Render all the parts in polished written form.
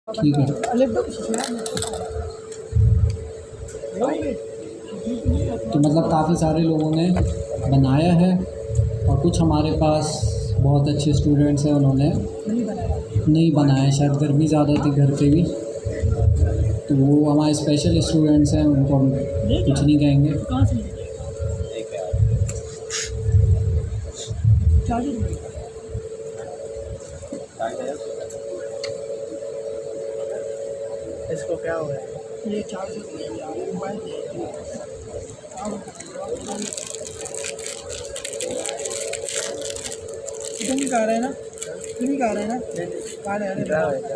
ठीक है। तो मतलब काफ़ी सारे लोगों ने बनाया है और कुछ हमारे पास बहुत अच्छे स्टूडेंट्स हैं, उन्होंने नहीं बनाया। शायद गर्मी ज़्यादा थी घर पे भी, तो वो हमारे स्पेशल स्टूडेंट्स हैं, उनको हम कुछ नहीं कहेंगे। इसको क्या हो गया? ये 400 मोबाइल तुम ही कह रहे हैं ना, तुम ही कह रहे हैं ना,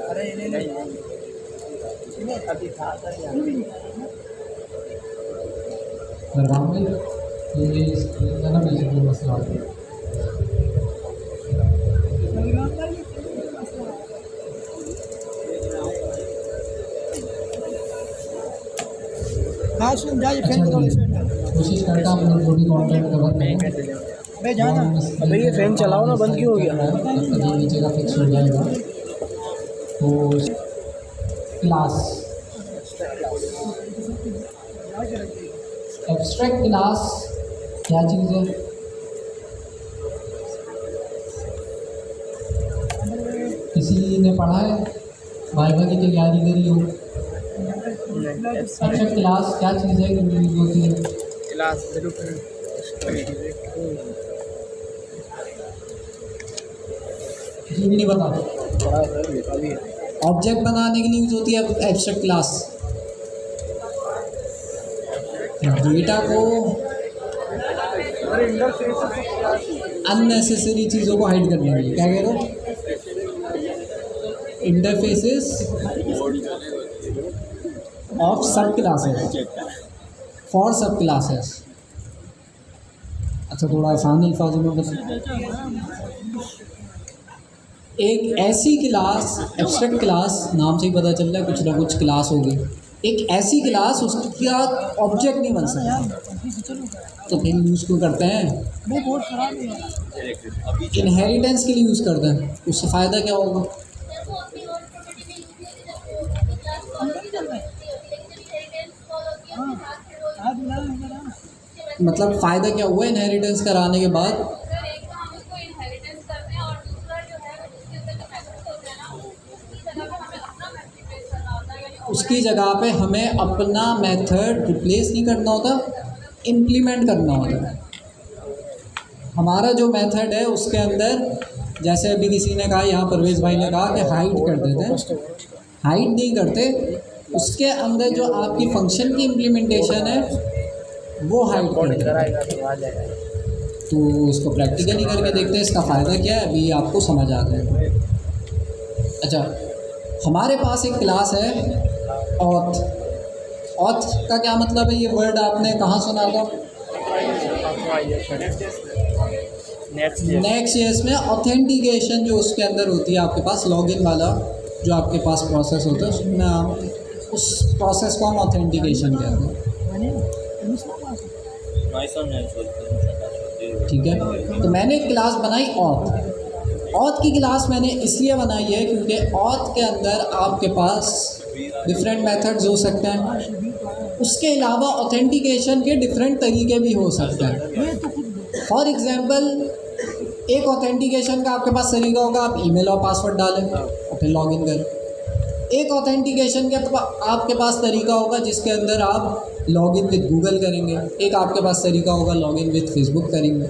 अरे अभी था दरगाह में ये ना बेसिकली मसला है। हाँ सुन जाइए फैन को थोड़ी कोशिश करता हूँ अपनी थोड़ी कंटेंट कवर करें। अबे जाना अबे ये फैन चलाओ ना, बंद क्यों हो गया? ये नीचे का फिक्स हो जाएगा। तो क्लास, एब्स्ट्रैक्ट क्लास क्या चीज़ है? किसी ने पढ़ा है, वाइवा की तैयारी करी हो? एब्स्ट्रैक्ट क्लास क्या चीज़ है, क्यों यूज़ होती है? क्लास जी भी नहीं पता। ऑब्जेक्ट बनाने के लिए यूज़ होती है एब्स्ट्रैक्ट क्लास। डेटा को, अननेसेसरी चीज़ों को हाइड करने के लिए क्या कह रहे हो? इंटरफेसेस ऑफ सब क्लासेस फॉर सब क्लासेस। अच्छा, थोड़ा आसान अल्फाजों में बता। एक ऐसी क्लास, एब्स्ट्रैक्ट क्लास नाम से ही पता चल रहा है कुछ ना कुछ क्लास होगी। एक ऐसी क्लास, उसका ऑब्जेक्ट नहीं बन सकता, तो फिर यूज़ क्यों करते हैं? वो बहुत खराब है। इनहेरिटेंस के लिए यूज़ करते हैं। उससे फ़ायदा क्या होगा? मतलब फ़ायदा क्या हुआ इनहेरिटेंस कराने के बाद? उसकी जगह पे हमें अपना मेथड रिप्लेस नहीं करना होता, इम्प्लीमेंट करना होता है। हमारा जो मेथड है उसके अंदर, जैसे अभी किसी ने कहा, यहाँ परवेज़ भाई ने कहा कि हाइड कर देते हैं, हाइड नहीं करते। उसके अंदर जो आपकी फंक्शन की इम्प्लीमेंटेशन है वो हाइड कर देते हैं। तो इसको प्रैक्टिकली करके देखते हैं, इसका फ़ायदा क्या है, अभी आपको समझ आ जाएगा। अच्छा, हमारे पास एक क्लास है ऑथ। ऑथ का क्या मतलब है? ये वर्ड आपने कहाँ सुना था? नेक्स्ट.जेएस में ऑथेंटिकेशन जो उसके अंदर होती है, आपके पास लॉगिन वाला जो आपके पास प्रोसेस होता है, उसमें आप उस प्रोसेस को हम ऑथेंटिकेशन कहते हैं। ठीक है, तो मैंने एक क्लास बनाई ऑथ। ऑथ की क्लास मैंने इसलिए बनाई है क्योंकि ऑथ के अंदर आपके पास डिफरेंट मेथड्स हो सकते हैं। उसके अलावा ऑथेंटिकेशन के डिफरेंट तरीके भी हो सकते हैं। फॉर एग्जांपल, एक ऑथेंटिकेशन का आपके पास तरीका होगा, आप ईमेल और पासवर्ड डालें और फिर लॉगिन करें। एक ऑथेंटिकेशन का आपके पास तरीका होगा जिसके अंदर आप लॉगिन विद गूगल करेंगे। एक आपके पास तरीका होगा लॉगिन विद फेसबुक करेंगे।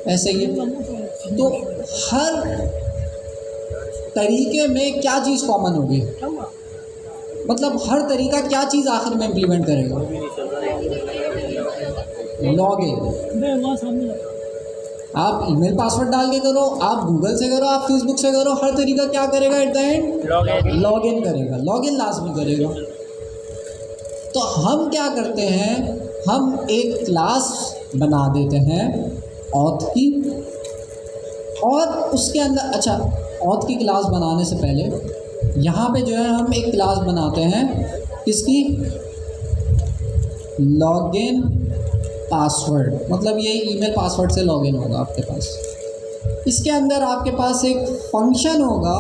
ऐसे ही तो हर तरीके में क्या चीज़ कॉमन होगी? मतलब हर तरीका क्या चीज़ आखिर में इम्प्लीमेंट करेगा? लॉगिन। आप ईमेल पासवर्ड डाल के करो, आप गूगल से करो, आप फेसबुक से करो, हर तरीका क्या करेगा? एट द एंड लॉगिन करेगा, लॉगिन लाजमी करेगा। तो हम क्या करते हैं, हम एक क्लास बना देते हैं ऑथ की, और उसके अंदर, अच्छा, ऑथ की क्लास बनाने से पहले यहाँ पे जो है हम एक क्लास बनाते हैं किसकी? Login password. मतलब ये ईमेल पासवर्ड से लॉगिन होगा आपके पास। इसके अंदर आपके पास एक फंक्शन होगा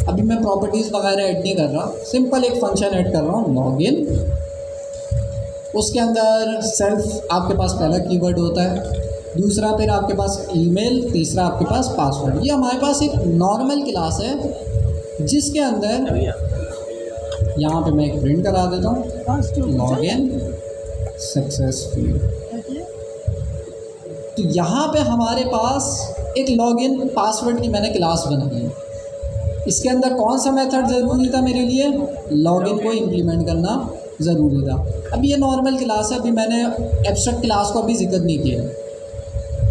अभी मैं प्रॉपर्टीज़ वगैरह ऐड नहीं कर रहा, सिंपल एक फंक्शन ऐड कर रहा हूँ लॉगिन। उसके अंदर सेल्फ आपके पास पहला कीवर्ड होता है, दूसरा फिर आपके पास ईमेल, तीसरा आपके पास पासवर्ड। ये हमारे पास एक नॉर्मल क्लास है जिसके अंदर यहाँ पे मैं एक प्रिंट करा देता हूँ लॉगिन सक्सेसफुल। तो यहाँ पे हमारे पास एक लॉगिन पासवर्ड की मैंने क्लास बनाई है। इसके अंदर कौन सा मेथड ज़रूरी था मेरे लिए? लॉगिन को इम्प्लीमेंट करना ज़रूरी था। अभी ये नॉर्मल क्लास है, अभी मैंने एब्स्ट्रैक्ट क्लास को अभी जिक्र नहीं किया।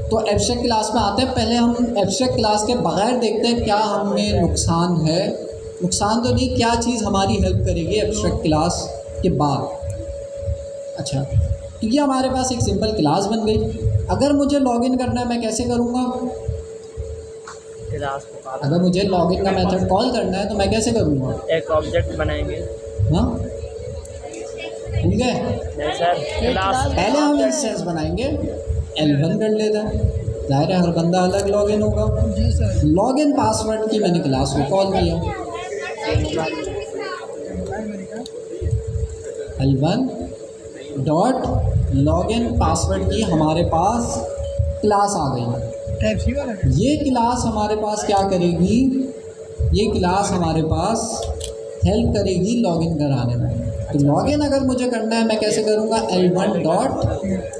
तो एब्स्ट्रैक्ट क्लास में आते हैं, पहले हम एब्स्ट्रैक्ट क्लास के बगैर देखते हैं क्या हमें नुकसान है। नुकसान तो नहीं, क्या चीज़ हमारी हेल्प करेगी एब्स्ट्रैक्ट क्लास के बाद। अच्छा, तो ये हमारे पास एक सिंपल क्लास बन गई। अगर मुझे लॉगिन करना है मैं कैसे करूँगा? अगर मुझे लॉगिन का मेथड कॉल करना है तो मैं कैसे करूँगा? एक ऑब्जेक्ट बनाएंगे। हाँ, ठीक है। नहीं सर, क्लास पहले हम इंस्टेंस बनाएंगे, L1 कर लेते हैं, ज़ाहिर है हर बंदा अलग लॉगिन होगा। जी सर। लॉगिन पासवर्ड की मैंने क्लास को कॉल किया, L1 डॉट लॉगिन पासवर्ड की हमारे पास क्लास आ गई। टाइप सी वाला है। ये क्लास हमारे पास क्या करेगी? ये क्लास हमारे पास हेल्प करेगी लॉगिन कराने में। तो लॉगिन अगर मुझे करना है मैं कैसे करूँगा? L1 डॉट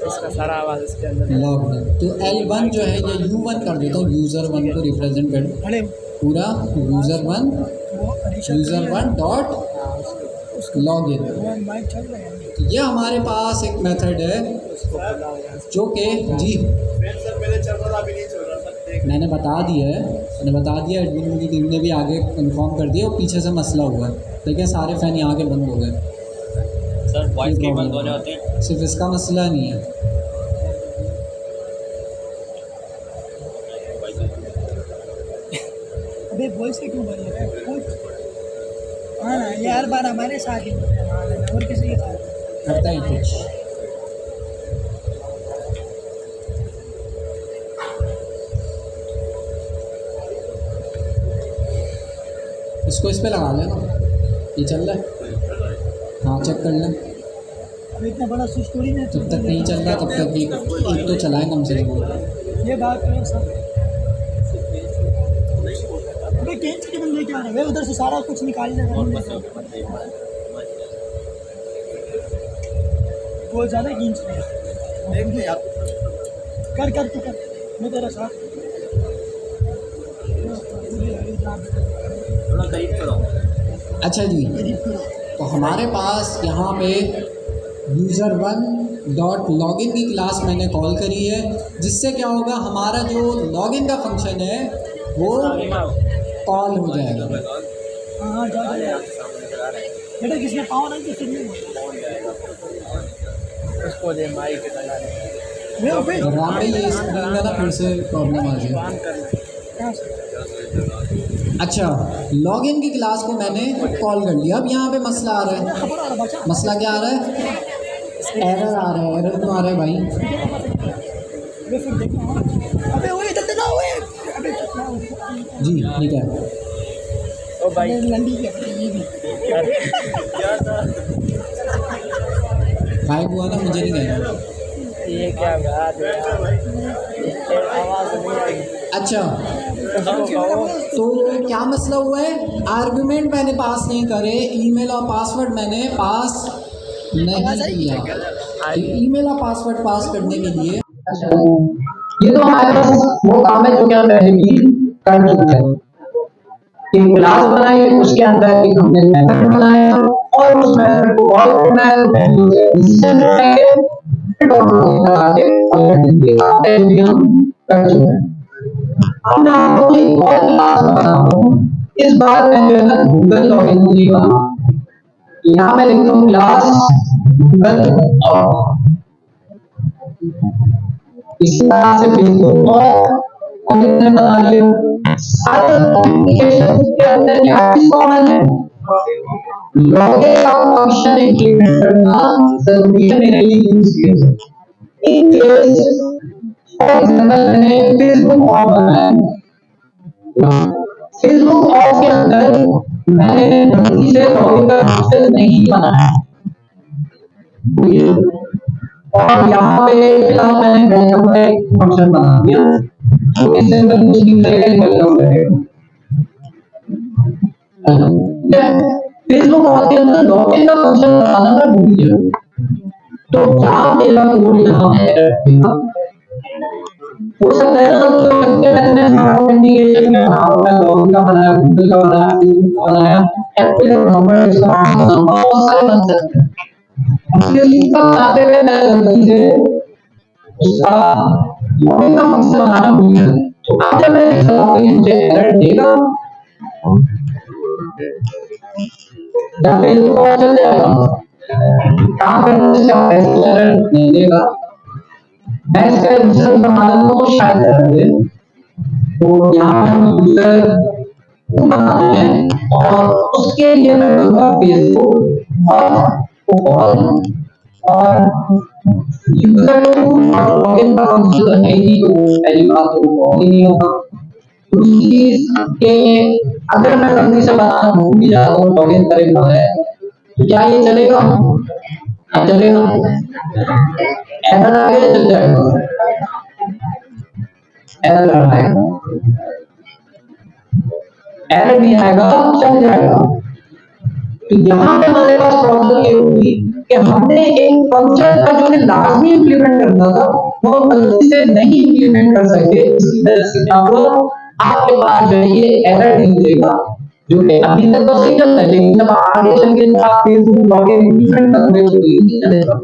इसका सारा आवाज़ इसके अंदर। लॉगिन। तो L1 जो है ये U1 कर देता हूँ, यूज़र 1 को रिप्रेजेंट कर अरे पूरा वो यूज़र 1 डॉट लॉगिन। वो माइक चल रहा है। ये हमारे पास एक मेथड है जो कि जी मैंने बता दिया है, एडमिन की टीम ने भी आगे कंफर्म कर दिया और पीछे से मसला हुआ है। देखिए सारे फ़ैन यहाँ के बंद हो गए। सर वॉइस के बंद होने होते हैं। सिर्फ इसका मसला नहीं है। अबे वॉइस से क्यों बन रहा है? हाँ ना, ये हर बार हमारे साथ ही होता है, हाँ ना, और किसी के साथ करता है कुछ। इसको इस पे लगा लेना, ये चल रहा है। हाँ चेक कर लें, अब इतना बड़ा स्टोरी में जब तक नहीं चल रहा तब तक एक तो चलाएं कम से कम। ये बात है सब। अबे कैंची के बंदे क्या रहे? उधर से सारा कुछ निकाल लेगा। वो ज़्यादा खींच रहे हैं। कर कर तू कर, मैं तेरा साथ। थोड़ा करीब करो। अच्छा जी, तो हमारे पास यहाँ पे यूज़र 1 डॉट लॉगिन की क्लास मैंने कॉल करी है, जिससे क्या होगा हमारा जो लॉगिन का फंक्शन है वो कॉल हो जाएगा। हाँ जा बेटा, किसने पाँव नहीं किसी ने उसको दे माइक के लगा दे। और वहाँ पे ये स्क्रीन का ना फिर से प्रॉब्लम आ जाए। ऑन करना। अच्छा, लॉगिन की क्लास को मैंने कॉल कर लिया। अब यहाँ पे मसला आ रहा है। मसला क्या आ रहा है? एरर आ रहा है। एरर क्यों आ रहा है भाई? अबे वो इधर ना हुए। अबे जी ठीक है। ओ भाई लंडी के ये भी गायब हुआ ना, मुझे नहीं कहना। ये क्या बात है यार, आवाज़ नहीं आई। अच्छा, उसको कहो। तो क्या मसला हुआ है? आर्गुमेंट मैंने पास नहीं करे, ईमेल और पासवर्ड मैंने पास नहीं किया। तो ईमेल और पासवर्ड पास करने के लिए ये तो हमारे पास वो काम है जो कि हम पहले भी कर चुके हैं। एक क्लास बनाई, उसके अंदर एक हमने मेथड बनाया और उस मेथड को कॉल करना है, वैल्यू इंस्टेंस बनाएंगे और लगा के फंक्शन देगा। ऐसे हम कर चुके हैं। हमने आपको एक और क्लास बनाऊं, इस बार मैंने जो है गूगल लॉगिन लिखा। यहाँ मैं लिखता हूँ क्लास गूगल इसी तरह से फेसबुक और हमने बना लिया। सारे कम्युनिकेशन के अंदर क्या कॉमन है? लॉगिन का फंक्शन इंप्लीमेंट करना जरूरी है मेरे लिए use case. In case for example मैंने फेसबुक ऑन बनाया, फेसबुक ऐप के अंदर मैंने गलती से लॉगिन का फंक्शन नहीं बनाया, और यहाँ पे फिलहाल मैंने वेलकम का एक फंक्शन बना दिया, तो इससे अंदर मुस्लिम वेलकम रहेगा। फेसबुक ऐप के अंदर लॉगिन का फंक्शन बनाना मैं भूल गया, तो क्या मेरा कोड यहाँ है? हो सकता है ना तो मैंने ऑथेंटिकेशन में लॉगिन का बनाया, गूगल का बनाया, फेसबुक का बनाया, एप्पल का नंबर बहुत सारे बन सकते हैं। इसलिए लिंक का बनाते हुए मैं गलती से उसका लॉगिन का फंक्शन बनाना भूल गया, तो अब जब मैं मुझे एरर देगा या फेसबुक पर चल जाएगा, काम करने से एरर नहीं देगा, मैं इसका रिजल्ट बनाना तो शायद कर दे। तो यहाँ पर हम यूजर बनाते हैं और उसके लिए मैं दूंगा फेसबुक और यूजर लॉगिन का फंक्शन नहीं, तो पहली बात तो लॉगिन नहीं होगा। दूसरी चीज के अगर मैं गलती से बनाना भूल भी जाता हूँ लॉगिन करेगा है, तो क्या ये चलेगा? चलेगा, एरर आगे चल जाएगा, एरर आएगा, एरर नहीं आएगा चल जाएगा। तो यहाँ पे हमारे पास प्रॉब्लम ये होगी कि हमने एक फंक्शन का जो लाजमी इंप्लीमेंट करना था वो गलती से नहीं इंप्लीमेंट कर सके, इसकी वजह से क्या हुआ, आपके पास जो ये एरर नहीं देगा, जो है अभी तक तो सही चल रहा है, लेकिन जब आगे चल के आप फेसबुक लॉगिन इंप्लीमेंट करोगे तो ये नहीं चलेगा।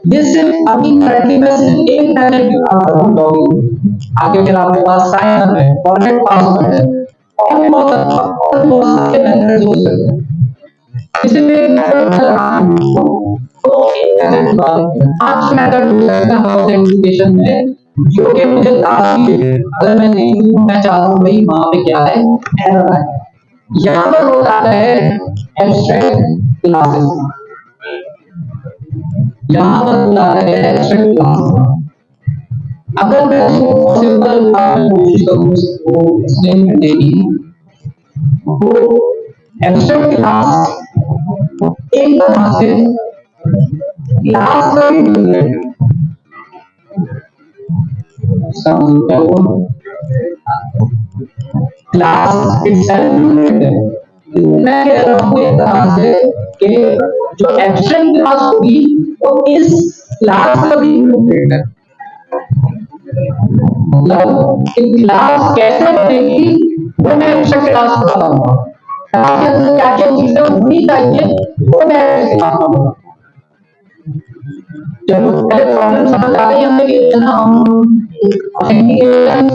ये सिर्फ अभी करंटली मैं सिर्फ एक मेथड यूज कर रहा हूँ लॉगिन, आगे फिर आपके पास साइन अप है, फॉरगेट पासवर्ड है, और भी बहुत सारे मेथड्स हो सकते हैं। इसमें एक मेथड तो आज मेथड यूज करना ऑथेंटिकेशन में, जो कि मुझे लाजमी है, अगर मैं नहीं हूँ मैं चाहता हूँ भाई वहाँ पे क्या है, एरर है। यहाँ पर हो रहा है एब्स्ट्रैक्ट क्लासेस, यहाँ पर हो रहा है एब्स्ट्रैक्ट क्लास। अगर मैं उसको सिंपल कोशिश करूँ उसको एक्सप्लेन करने की, तो एब्स्ट्रैक्ट क्लास एक तरह से क्लास का ही यूनिट क्लास इटसेल्फ यूनिट है। मैं कह रहा हूँ एक तरह से कि जो एब्स्ट्रैक्ट क्लास होगी वो इस क्लास का भी यूनिट है। मतलब क्लास कैसे बनेगी वो मैं एब्स्ट्रैक्ट क्लास बताऊंगा, क्लास के अंदर क्या क्या चीजें होनी चाहिए वो मैं सिखाऊंगा। चलो पहले प्रॉब्लम समझ आ गई हमें कि ना हम ऑथेंटिकेशन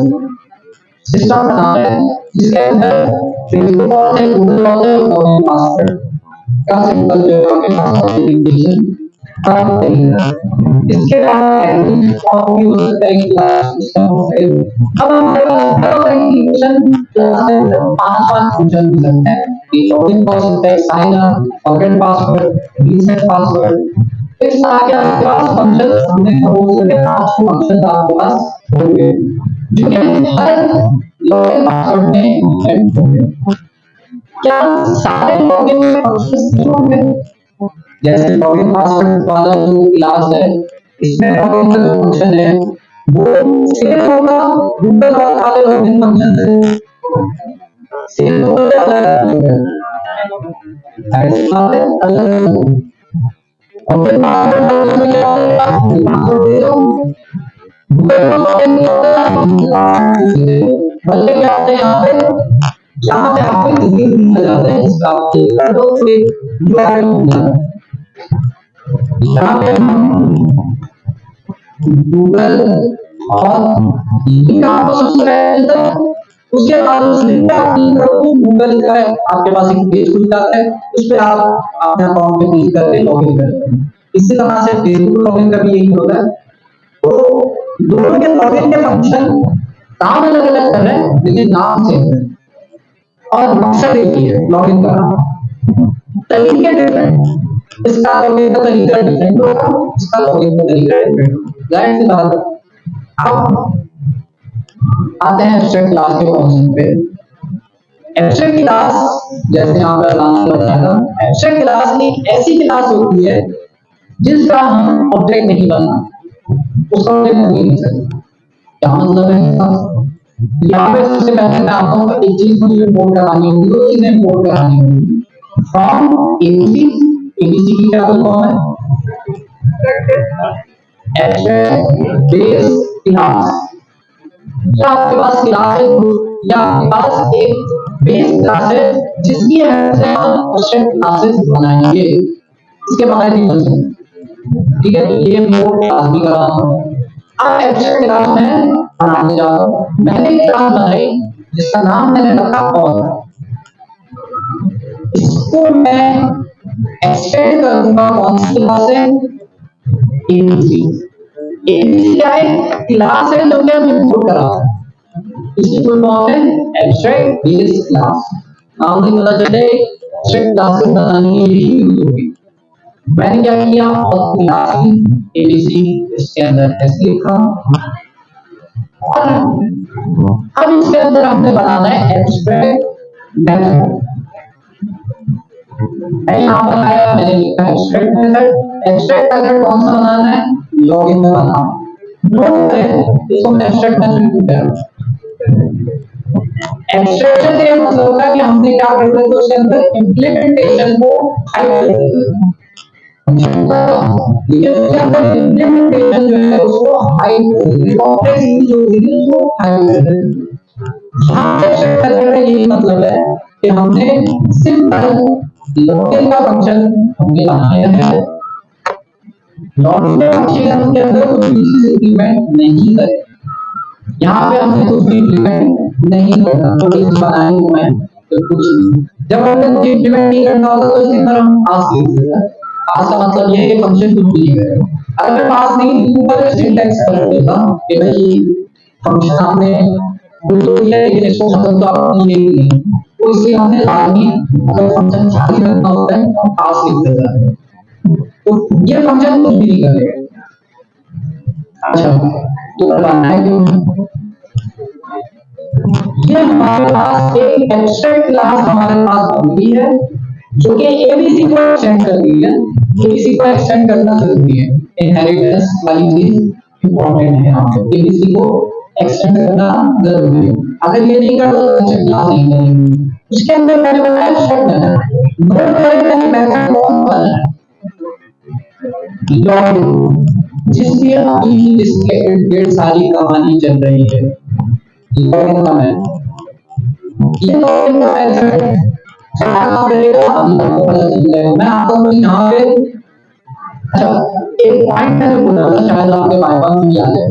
सिस्टम बना रहे हैं जिसके अंदर फेसबुक और गूगल और लॉगिन पासवर्ड का सिंपल जो ऑथेंटिकेशन काम करेगा। इसके बाद और यूजर टैग क्लास सिस्टम है। अब हमारे पास ऑथेंटिकेशन क्लास में पांच फंक्शन हो सकते हैं कि लॉगिन हो सकता है, sign up, forget password, reset password, इस तरह के आपके पास फंक्शन हमने सपोज के 5 फंक्शन आपके पास होंगे जो कि हर लॉगिन पासवर्ड में इंप्लीमेंट होंगे। क्या सारे लॉगिन में फंक्शंस होंगे? जैसे लॉगिन पासवर्ड वाला जो क्लास है इसमें लॉगिन का फंक्शन है वो सेम होगा गूगल वाले लॉगिन फंक्शन से, सेम होगा अलग और फिर पासवर्ड में क्या होगा, पासवर्ड दे दो गूगल लॉगिन भले क्या होता है यहाँ पे आपको लिंक मिल जाता है, इसका आप चेक कर दो फिर यूआरएल मिल जाता है। यहाँ पे गूगल और लिंक आपको सबसे पहले मिलता है, उसके बाद उस लिंक पे आप क्लिक करो तो गूगल का आपके पास एक पेज खुल जाता है, उस पे आप अपने अकाउंट पे क्लिक करके लॉगिन करते हैं। इसी तरह से फेसबुक लॉगिन का भी यही होता है। तो दोनों के लॉगिन के फंक्शन काम अलग अलग कर रहे हैं लेकिन नाम सेम है और मकसद एक ही है लॉगिन करना, तरीके डिफरेंट, इसका लॉगिन का तरीका डिफरेंट होगा, इसका लॉगिन का तरीका डिफरेंट होगा। जाहिर सी बात है। अब आते हैं एब्स्ट्रैक्ट क्लास के फंक्शन पे। एब्स्ट्रैक्ट क्लास जैसे यहाँ पर बताया था, एब्स्ट्रैक्ट क्लास एक ऐसी क्लास होती है जिसका हम ऑब्जेक्ट नहीं बना, उसका ऑब्जेक्ट नहीं सकते। क्या मतलब है इसका? यहाँ पे सबसे पहले मैं आपको एक चीज मुझे इंपोर्ट करानी होगी, दो चीजें इंपोर्ट करानी होगी फ्रॉम एबीसी। एबीसी की क्या फॉर्म है? Abstract base class. या आपके पास क्लास है, या आपके पास एक बेस क्लास है जिसकी हेल्प से हम एब्स्ट्रैक्ट क्लासेस बनाएंगे, इसके बारे में बताएंगे। ठीक है, ये इंपोर्ट क्लास भी कराना है। अब एब्स्ट्रैक्ट क्लास में बनाने जा रहा हूँ। मैंने एक क्लास बनाई जिसका नाम मैंने रखा ऑल। इसको मैं एक्सटेंड करूंगा कौन सी क्लास है? एबीसी। एबीसी क्या है? क्लास है जो कि हम इंपोर्ट करा रहे हैं। इसकी फुल फॉर्म है एब्स्ट्रैक्ट बेस क्लास। नाम से पता चले एब्स्ट्रैक्ट क्लास बनाने के लिए यूज होगी। मैंने क्या किया, और क्लास एबीसी इसके अंदर ऐसे लिखा, और अब इसके अंदर हमने बनाना है एब्स्ट्रैक्ट मेथड। यहाँ पर आया, मैंने लिखा एब्स्ट्रैक्ट मेथड। एब्स्ट्रैक्ट मेथड कौन सा बनाना है? लॉगिन में बनाना। नोट करें इसको मैं एब्स्ट्रैक्ट मेथड क्यों कह रहा हूँ। एब्स्ट्रैक्शन से मतलब होता है कि हमने क्या कर दिया, तो उसके अंदर इम्प्लीमेंटेशन को हाइड कर दिया। इम्प्लीमेंटेशन जो है उसको हाइड कर दिया, ऑपरेशन जो है उसको हाइड कर दिया। यही मतलब है कि हमने सिंपल लॉगिन का फंक्शन हमने बनाया है। लॉगिन फंक्शन के अंदर कुछ भी इंप्लीमेंट नहीं करें। यहाँ पे हमने कुछ भी इंप्लीमेंट नहीं करना, तो इस बनाएंगे मैं तो कुछ नहीं। जब हमने कुछ इंप्लीमेंट नहीं करना होगा तो इसके अंदर हम पास लिख देते हैं। पास का मतलब ये है कि फंक्शन कुछ भी नहीं करेगा। अगर पास नहीं, ऊपर सिंटैक्स कर देगा कि भाई फंक्शन आपने कुछ तो दिया लेकिन इसको मतलब तो आपने ये नहीं, तो इसलिए हमने लानी, अगर फंक्शन खाली रखना होता है तो पास लिख देता है, तो ये फंक्शन कुछ भी नहीं करेगा। अच्छा, तो बनाना है क्यों? ये हमारे पास एक एब्स्ट्रैक्ट क्लास हमारे पास बनती है जो कि एबीसी को एक्सटेंड कर रही है। एबीसी को एक्सटेंड करना जरूरी है, इनहेरिटेंस वाली चीज इंपॉर्टेंट है। एबीसी को एक्सटेंड करना जरूरी है, अगर ये नहीं कर तो एब्स्ट्रैक्ट क्लास नहीं बनेगी। उसके अंदर मैंने बनाया एब्स्ट्रैक्ट मेथड। नोट करें मेथड कौन सा है? लॉगिन, जिसकी अभी इसके इर्द-गिर्द सारी कहानी चल रही है। लॉगिन का मेथड, ये लॉगिन का मेथड क्या करेगा अभी आपको पता चल जाएगा। मैं आपको यहाँ पे अच्छा एक पॉइंट मैंने बोला था, शायद आपके माइंड में याद है।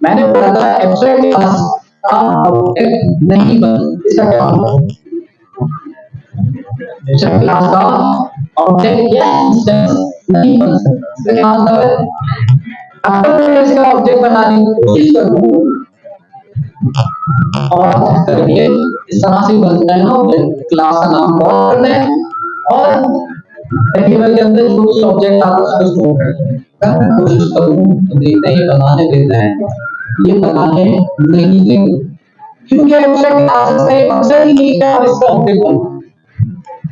मैंने बोला था एब्स्ट्रैक्ट क्लास का ऑब्जेक्ट नहीं बन, इसका क्या मतलब? एब्स्ट्रैक्ट क्लास का ऑब्जेक्ट या इंस्टेंस नहीं बन सकता। क्या मतलब है? अगर मैं इसका ऑब्जेक्ट बनाने की कोशिश करूँ और करके इस तरह से बनता है ना ऑब्जेक्ट, क्लास का नाम कॉल करते हैं और वेरिएबल के अंदर जो भी ऑब्जेक्ट आता है उसको स्टोर करते हैं। अगर मैं कोशिश करूँ तो देखते हैं ये बनाने देता है, ये बनाने नहीं देंगे, क्योंकि एब्स्ट्रैक्ट क्लासेस का ये मकसद ही नहीं है इसका ऑब्जेक्ट बनाना।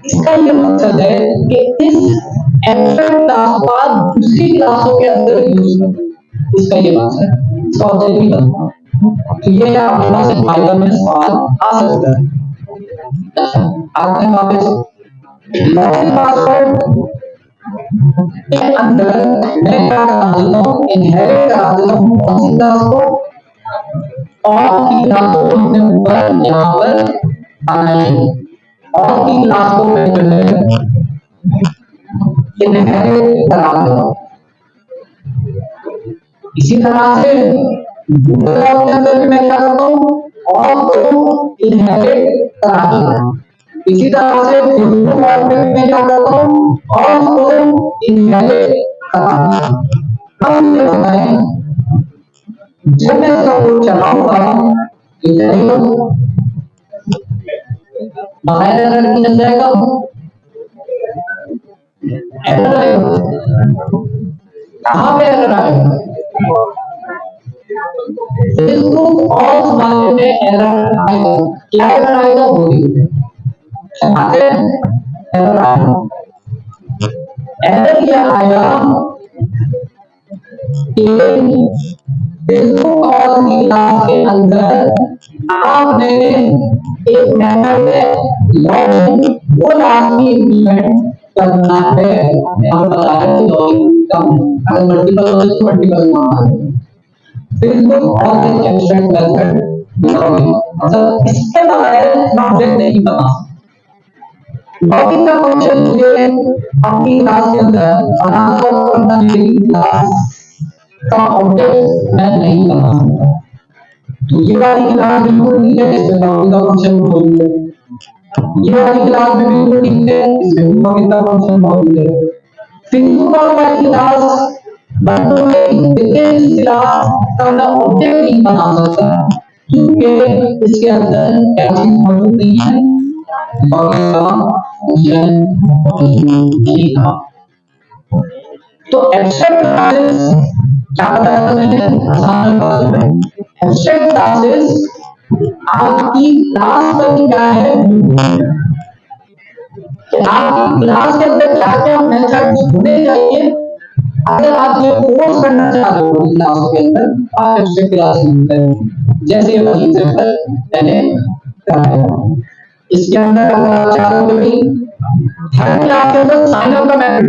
इसका ये मकसद है कि इस एब्स्ट्रैक्ट क्लास का दूसरी क्लासों के अंदर यूज करें, इसका ये मकसद है, इसका ऑब्जेक्ट नहीं बनता। तो ये आपके पास एक फाइल में सवाल आ सकता है। आते हैं वापस लॉगिन पासवर्ड के अंदर मैं क्या करा देता हूँ, इनहेरिट करा देता हूँ कौन सी क्लास को, और की क्लास को हमने ऊपर यहाँ पर बनाई, और की क्लास को मैं जो है इनहेरिट करा देता हूँ। इसी तरह से दूसरे के अंदर भी मैं क्या करता हूँ, और को इनहेरिट करा देता हूँ। इसी तरह से दूसरे फॉर्म में मैं क्या करता हूँ, और को इनहेरिट करा देता हूँ। अब ये बताएं, जब मैं इसका कोड चलाऊंगा तो चलेगा, बगैर एरर के चल जाएगा, एरर आएगा। कहाँ पे एरर आएगा? फेसबुक और हमारे में एरर आएगा, क्या एरर आएगा वो एरर आएगा। एरर क्या आएगा कि फेसबुक और क्लास के अंदर आपने एक मेथड में लॉगिन वो लाजमी इम्प्लीमेंट करना है। हम बता रहे हैं लॉगिन कम अगर मल्टीपल फेसबुक और एक एब्स्ट्रैक्ट मेथड लॉगिन, मतलब इसके बारे में लॉगिन नहीं बना। लॉगिन का फंक्शन मुझे अपनी क्लास के अंदर बनाना करना मेरी क्लास का ऑब्जेक्ट मैं नहीं बना सकता। तो ये वाली क्लास बिल्कुल नहीं है इसमें लॉगिन का फंक्शन मौजूद है। ये वाली क्लास में बिल्कुल नहीं है इसमें लॉगिन का फंक्शन मौजूद है। फेसबुक वाली क्लास बंदों में इस क्लास का मैं ऑब्जेक्ट नहीं बना सकता क्योंकि इसके अंदर क्या चीज मौजूद नहीं है, लॉगिन का फंक्शन मौजूद नहीं था। तो एब्स्ट्रैक्ट क्लासेस क्या बताया मैंने आसान भाषा में, एब्स्ट्रैक्ट क्लासेस आपकी क्लास में क्या है, आपकी क्लास के अंदर क्या क्या मेथड्स होने चाहिए। अगर आप ये कोर्स करना चाहते हो क्लास के अंदर आप एब्स्ट्रैक्ट क्लास लिखते हैं, जैसे वही एग्जांपल मैंने कराया। इसके अंदर अगर आप चाहते हो कि हर क्लास के अंदर साइन अप का मेथड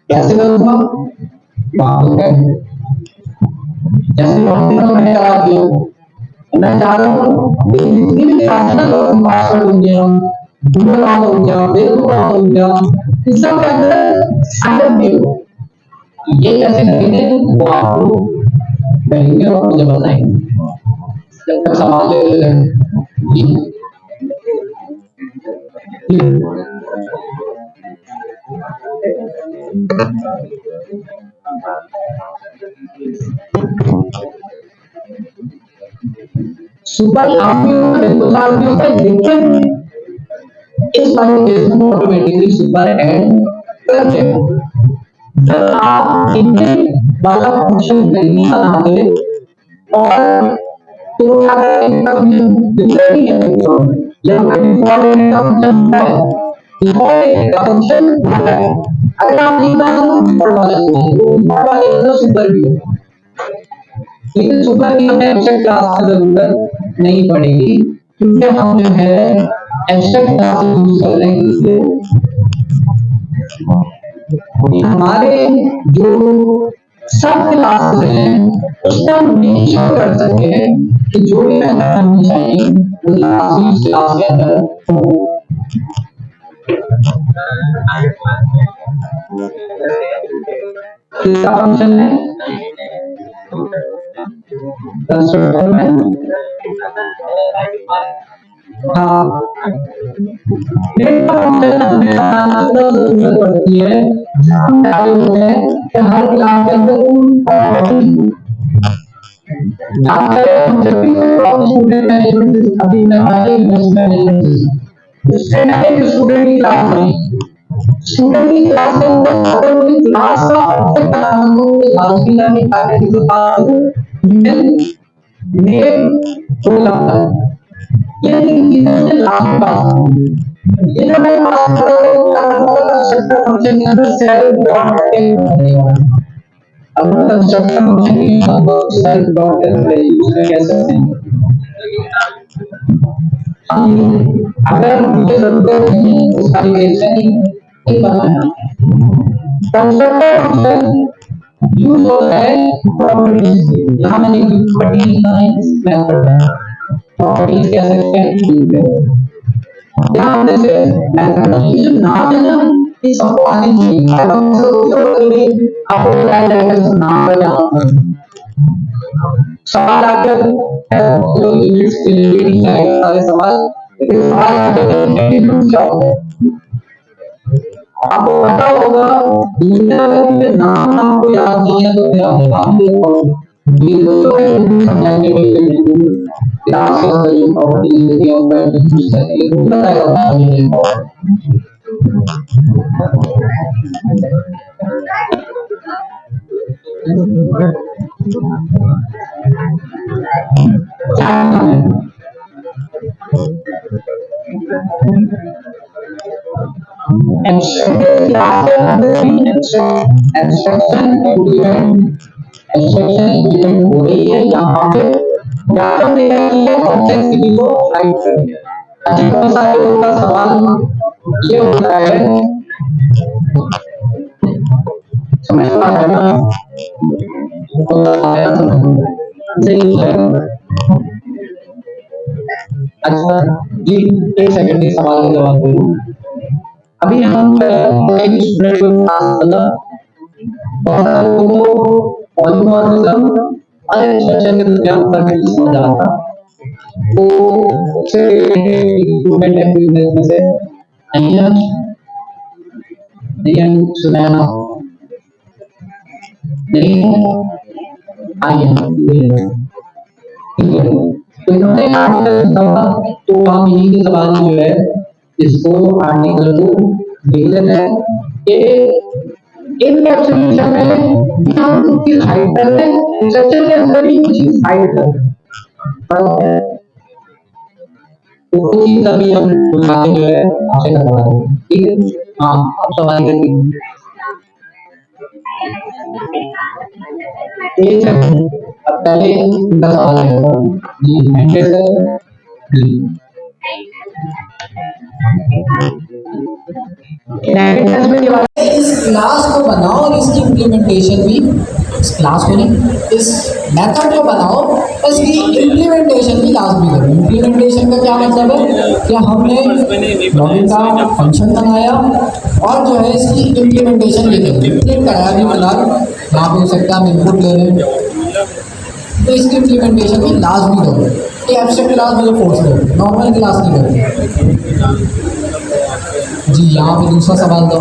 कैसे करूंगा, जैसे मैं करा दिया, मैं चाह रहा हूँ जितनी भी क्लास है ना लोग पासवर्ड हो गया, गूगल हो गया, फेसबुक हो गया, इस सब के अंदर साइन अप दियो। ये कैसे करेंगे वो आप लोग करेंगे और मुझे बताएंगे। जब तक सवाल ले लेंगे सुपर आर्मियों का लेकिन इस वाले केस में ऑटोमेटिकली सुपर ऐड कर देगा। जब आप इनमें वाला फंक्शन नहीं बनाते और तो क्या करेंगे नहीं है या डिफॉल्ट का फंक्शन है, डिफॉल्ट का फंक्शन है। अगर आप नहीं बनाते डिफॉल्ट वाला तो सुपर भी है, लेकिन सुपर की हमें एब्स्ट्रैक्ट क्लास की जरूरत नहीं पड़ेगी क्योंकि हम जो है एब्स्ट्रैक्ट क्लास यूज कर रहे हैं। हमारे जो सब क्लासेस हैं उसमें हम मेक श्योर कर सकते हैं कि जो भी मेथड हम चाहिए वो क्लास के अंदर हो। किसका फंक्शन है कंस्ट्रक्टर में, हाँ डेटा फंक्शन हमें बनाना तो जरूरत पड़ती है कि हर क्लास के अंदर स्टूडेंट मैनेजमेंट अभी मैं स्टूडेंट की क्लास में स्टूडेंट की क्लास के अंदर अगर मुझे क्लास का ऑब्जेक्ट बनाना हो तो लाजमी है कि पैकेज के पास नेम रोल नंबर ये चीजें लास्ट पास ये जो मैं पास कर रहा हूँ कंस्ट्रक्टर फंक्शन के अंदर सेल्फ डॉट टेक बनेगा। अब कंस्ट्रक्टर फंक्शन के अंदर सेल्फ डॉट टेक यूज कैसे अगर मुझे जरूरत नहीं उसका नहीं बनाना कंस्ट्रक्टर फंक्शन यूज होता है प्रॉपर्टीज। यहाँ मैंने यूज पढ़ी मेथड है प्रॉपर्टीज कह सकते हैं। ध्यान से मेथड ये नाम है ना इस आने चाहिए आपको बताया जाएगा नाम है यहाँ सवाल आकर जो यूनिट्स के लिए सारे सवाल आपको पता होगा दुनिया में नाम आपको याद नहीं है तो क्या होगा ये जो है समझाने के लिए क्लास के अंदर जो प्रॉपर्टीज देती है उनका यूज करके बताएगा है हो रही है यहाँ पे ज्ञापन दे रही है कॉम्प्लेक्सिटी को राइट करें। अधिकतर सारे लोगों का सवाल ये होता है, समझ पा रहे हैं ना? अच्छा जी, एक सेकंड में सवाल का जवाब दूँ। अभी हम एक स्टूडेंट को मतलब बहुत सारे लोगों को पॉलीमॉर्फिज्म और स्ट्रक्चर के ज्ञान करने की समझ आ रहा तो उसे इम्प्रूवमेंट एक्टिविटीज में से नहीं सुना ना नहीं आइए तो इन्होंने तो हम यही के सवाल जो है इसको आर्टिकल को देख लेते हैं कि इनकैप्सुलेशन में हम किस हाइट पर हैं, स्ट्रक्चर के अंदर ही कुछ हाइट है तो चीज अभी हम जो है आपसे करवा रहे हैं। ठीक है, हाँ आप सवाल करिए। ठीक है, अब पहले इनका सवाल है इस क्लास को बनाओ और इसकी इम्प्लीमेंटेशन भी, इस क्लास को नहीं, इस मेथड को बनाओ और इसकी इम्प्लीमेंटेशन भी लाजमी करो। इम्प्लीमेंटेशन का क्या मतलब है कि हमने लॉगिन का फंक्शन बनाया और जो है इसकी इम्प्लीमेंटेशन भी करी, इम्प्लीमेंट कराया भी फिलहाल यहाँ पे हो सकता है हम इनपुट ले रहे हैं तो इसकी इम्प्लीमेंटेशन भी लाजमी करो। ये एब्स्ट्रैक्ट क्लास मुझे फोर्स करो, नॉर्मल क्लास नहीं करती। जी यहाँ पे दूसरा सवाल दो।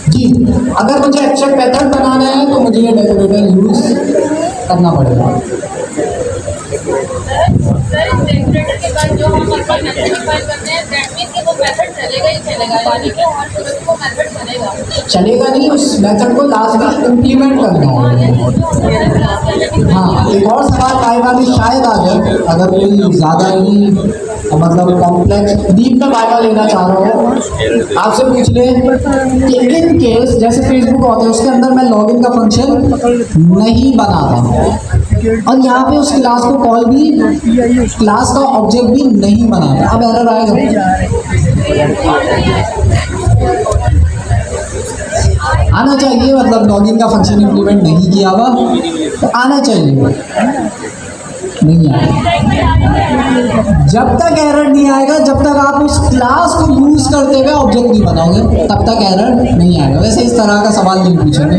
जी अगर मुझे एब्स्ट्रैक्ट मेथड बनाना है तो मुझे ये डेकोरेटर यूज करना पड़ेगा। सर इस डेकोरेटर के बाद जो हम अपन मेथड डिफाइन करते हैं दैट मींस कि वो मेथड चलेगा ही चलेगा, यानी कि हर जगह वो मेथड चलेगा नहीं, उस मेथड को लास्ट में इम्प्लीमेंट करना है। हाँ एक और सवाल आएगा भी शायद आ जाए अगर कोई ज़्यादा ही मतलब कॉम्प्लेक्स डीप में वाइवा लेना चाह रहा हो, आपसे पूछ ले कि इन केस जैसे फेसबुक होता है उसके अंदर मैं लॉगिन का फंक्शन नहीं बनाता और यहाँ पे उस क्लास को कॉल भी क्लास का ऑब्जेक्ट भी नहीं बनाता, अब एरर आएगा। आना चाहिए, मतलब लॉगिन का फंक्शन इंप्लीमेंट नहीं किया हुआ तो आना चाहिए, नहीं आएगा। जब तक एरर नहीं आएगा, जब तक आप उस क्लास को यूज करते हुए ऑब्जेक्ट नहीं बनाओगे तब तक एरर नहीं आएगा। वैसे इस तरह का सवाल नहीं पूछेंगे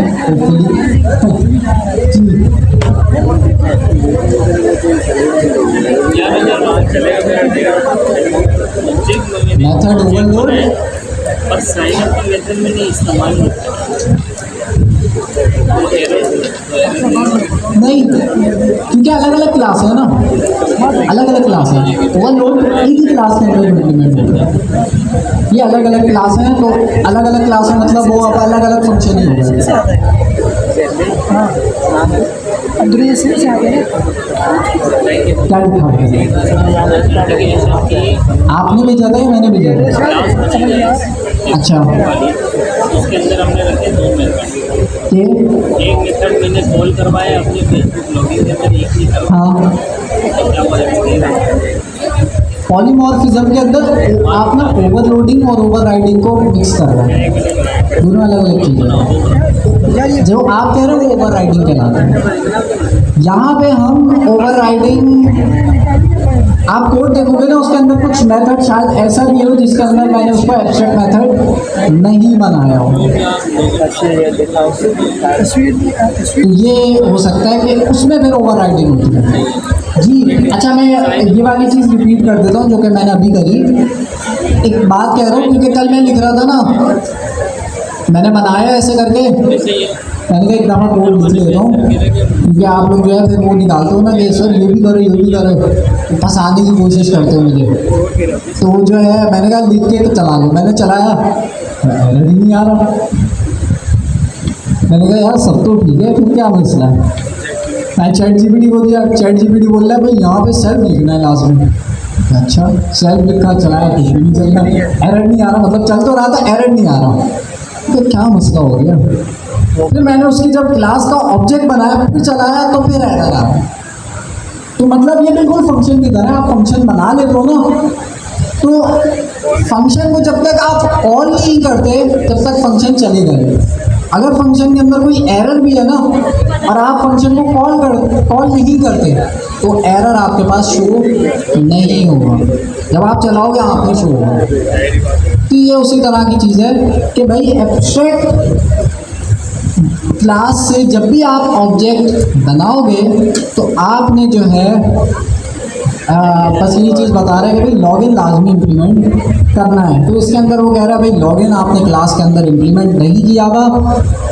मेथड ओवरलोड और साइन अप का मेथड में नहीं इस्तेमाल नहीं, क्योंकि अलग अलग क्लास है ना, अलग अलग क्लास है। ओवरलोड एक ही क्लास के अंदर इम्प्लीमेंट होता है, ये अलग अलग क्लास हैं तो अलग अलग क्लास है मतलब वो अब अलग अलग फंक्शन ही होगा। क्या आपने भेजा था या मैंने भेजा था? अच्छा उसके अंदर हमने रखे दो मेथड, एक मेथड मैंने कॉल करवाया अपने फेसबुक लॉगिन के अंदर, एक ही करवाया। पॉलीमॉर्फिज्म के अंदर आप ना ओवरलोडिंग और ओवरराइडिंग को मिक्स कर रहे हैं, दोनों अलग अलग चीज़ें। जो आप कह रहे हो वो ओवरराइडिंग कहलाता है। यहाँ पे हम ओवरराइडिंग, आप कोड देखोगे ना उसके अंदर कुछ मेथड शायद ऐसा भी हो जिसके अंदर मैंने उसको एब्स्ट्रैक्ट मेथड नहीं बनाया हो, ये हो सकता है कि उसमें फिर ओवरराइडिंग होती है। जी अच्छा, मैं ये वाली चीज़ रिपीट कर देता हूँ जो कि मैंने अभी करी। एक बात कह रहा हूँ क्योंकि कल मैं लिख रहा था ना, मैंने बनाया ऐसे करके, मैंने कहा एक दफ़ा कोड लिख लेता हूँ क्योंकि आप लोग जो है फिर वो निकालते हो ना कि सर ये भी करो ये भी करो, फंसाने की कोशिश करते हो मुझे, तो जो है मैंने कहा लिख के तो चला लो। मैंने चलाया एरर ही नहीं आ रहा। मैंने कहा यार सब तो ठीक है, फिर क्या मसला है। मैं चैट जीपीटी को दिया, चैट जीपीटी बोल रहा है भाई यहाँ पे सेल्फ लिखना है लास्ट में। अच्छा सेल्फ लिखा, चलाया, कुछ भी नहीं चल रहा, एरर नहीं आ रहा, मतलब चल तो रहा था, एरर नहीं आ रहा, तो क्या मसला हो गया। फिर मैंने उसकी जब क्लास का ऑब्जेक्ट बनाया, फिर चलाया, तो फिर एरर आ रहा। तो मतलब ये बिल्कुल फंक्शन की तरह, आप फंक्शन बना लेते हो ना, तो फंक्शन को जब तक आप कॉल नहीं करते तब तक फंक्शन चलेगा नहीं। अगर फंक्शन के अंदर कोई एरर भी है ना, और आप फंक्शन को कॉल नहीं करते, तो एरर आपके पास शो नहीं होगा। जब आप चलाओगे आप में शो होगा। तो ये उसी तरह की चीज़ है कि भाई एब्स्ट्रैक्ट क्लास से जब भी आप ऑब्जेक्ट बनाओगे, तो आपने जो है बस ये चीज़ बता रहे हैं कि भाई लॉगिन लाजमी इम्प्लीमेंट करना है। तो इसके अंदर वो कह रहा है भाई लॉगिन आपने क्लास के अंदर इम्प्लीमेंट नहीं किया हुआ।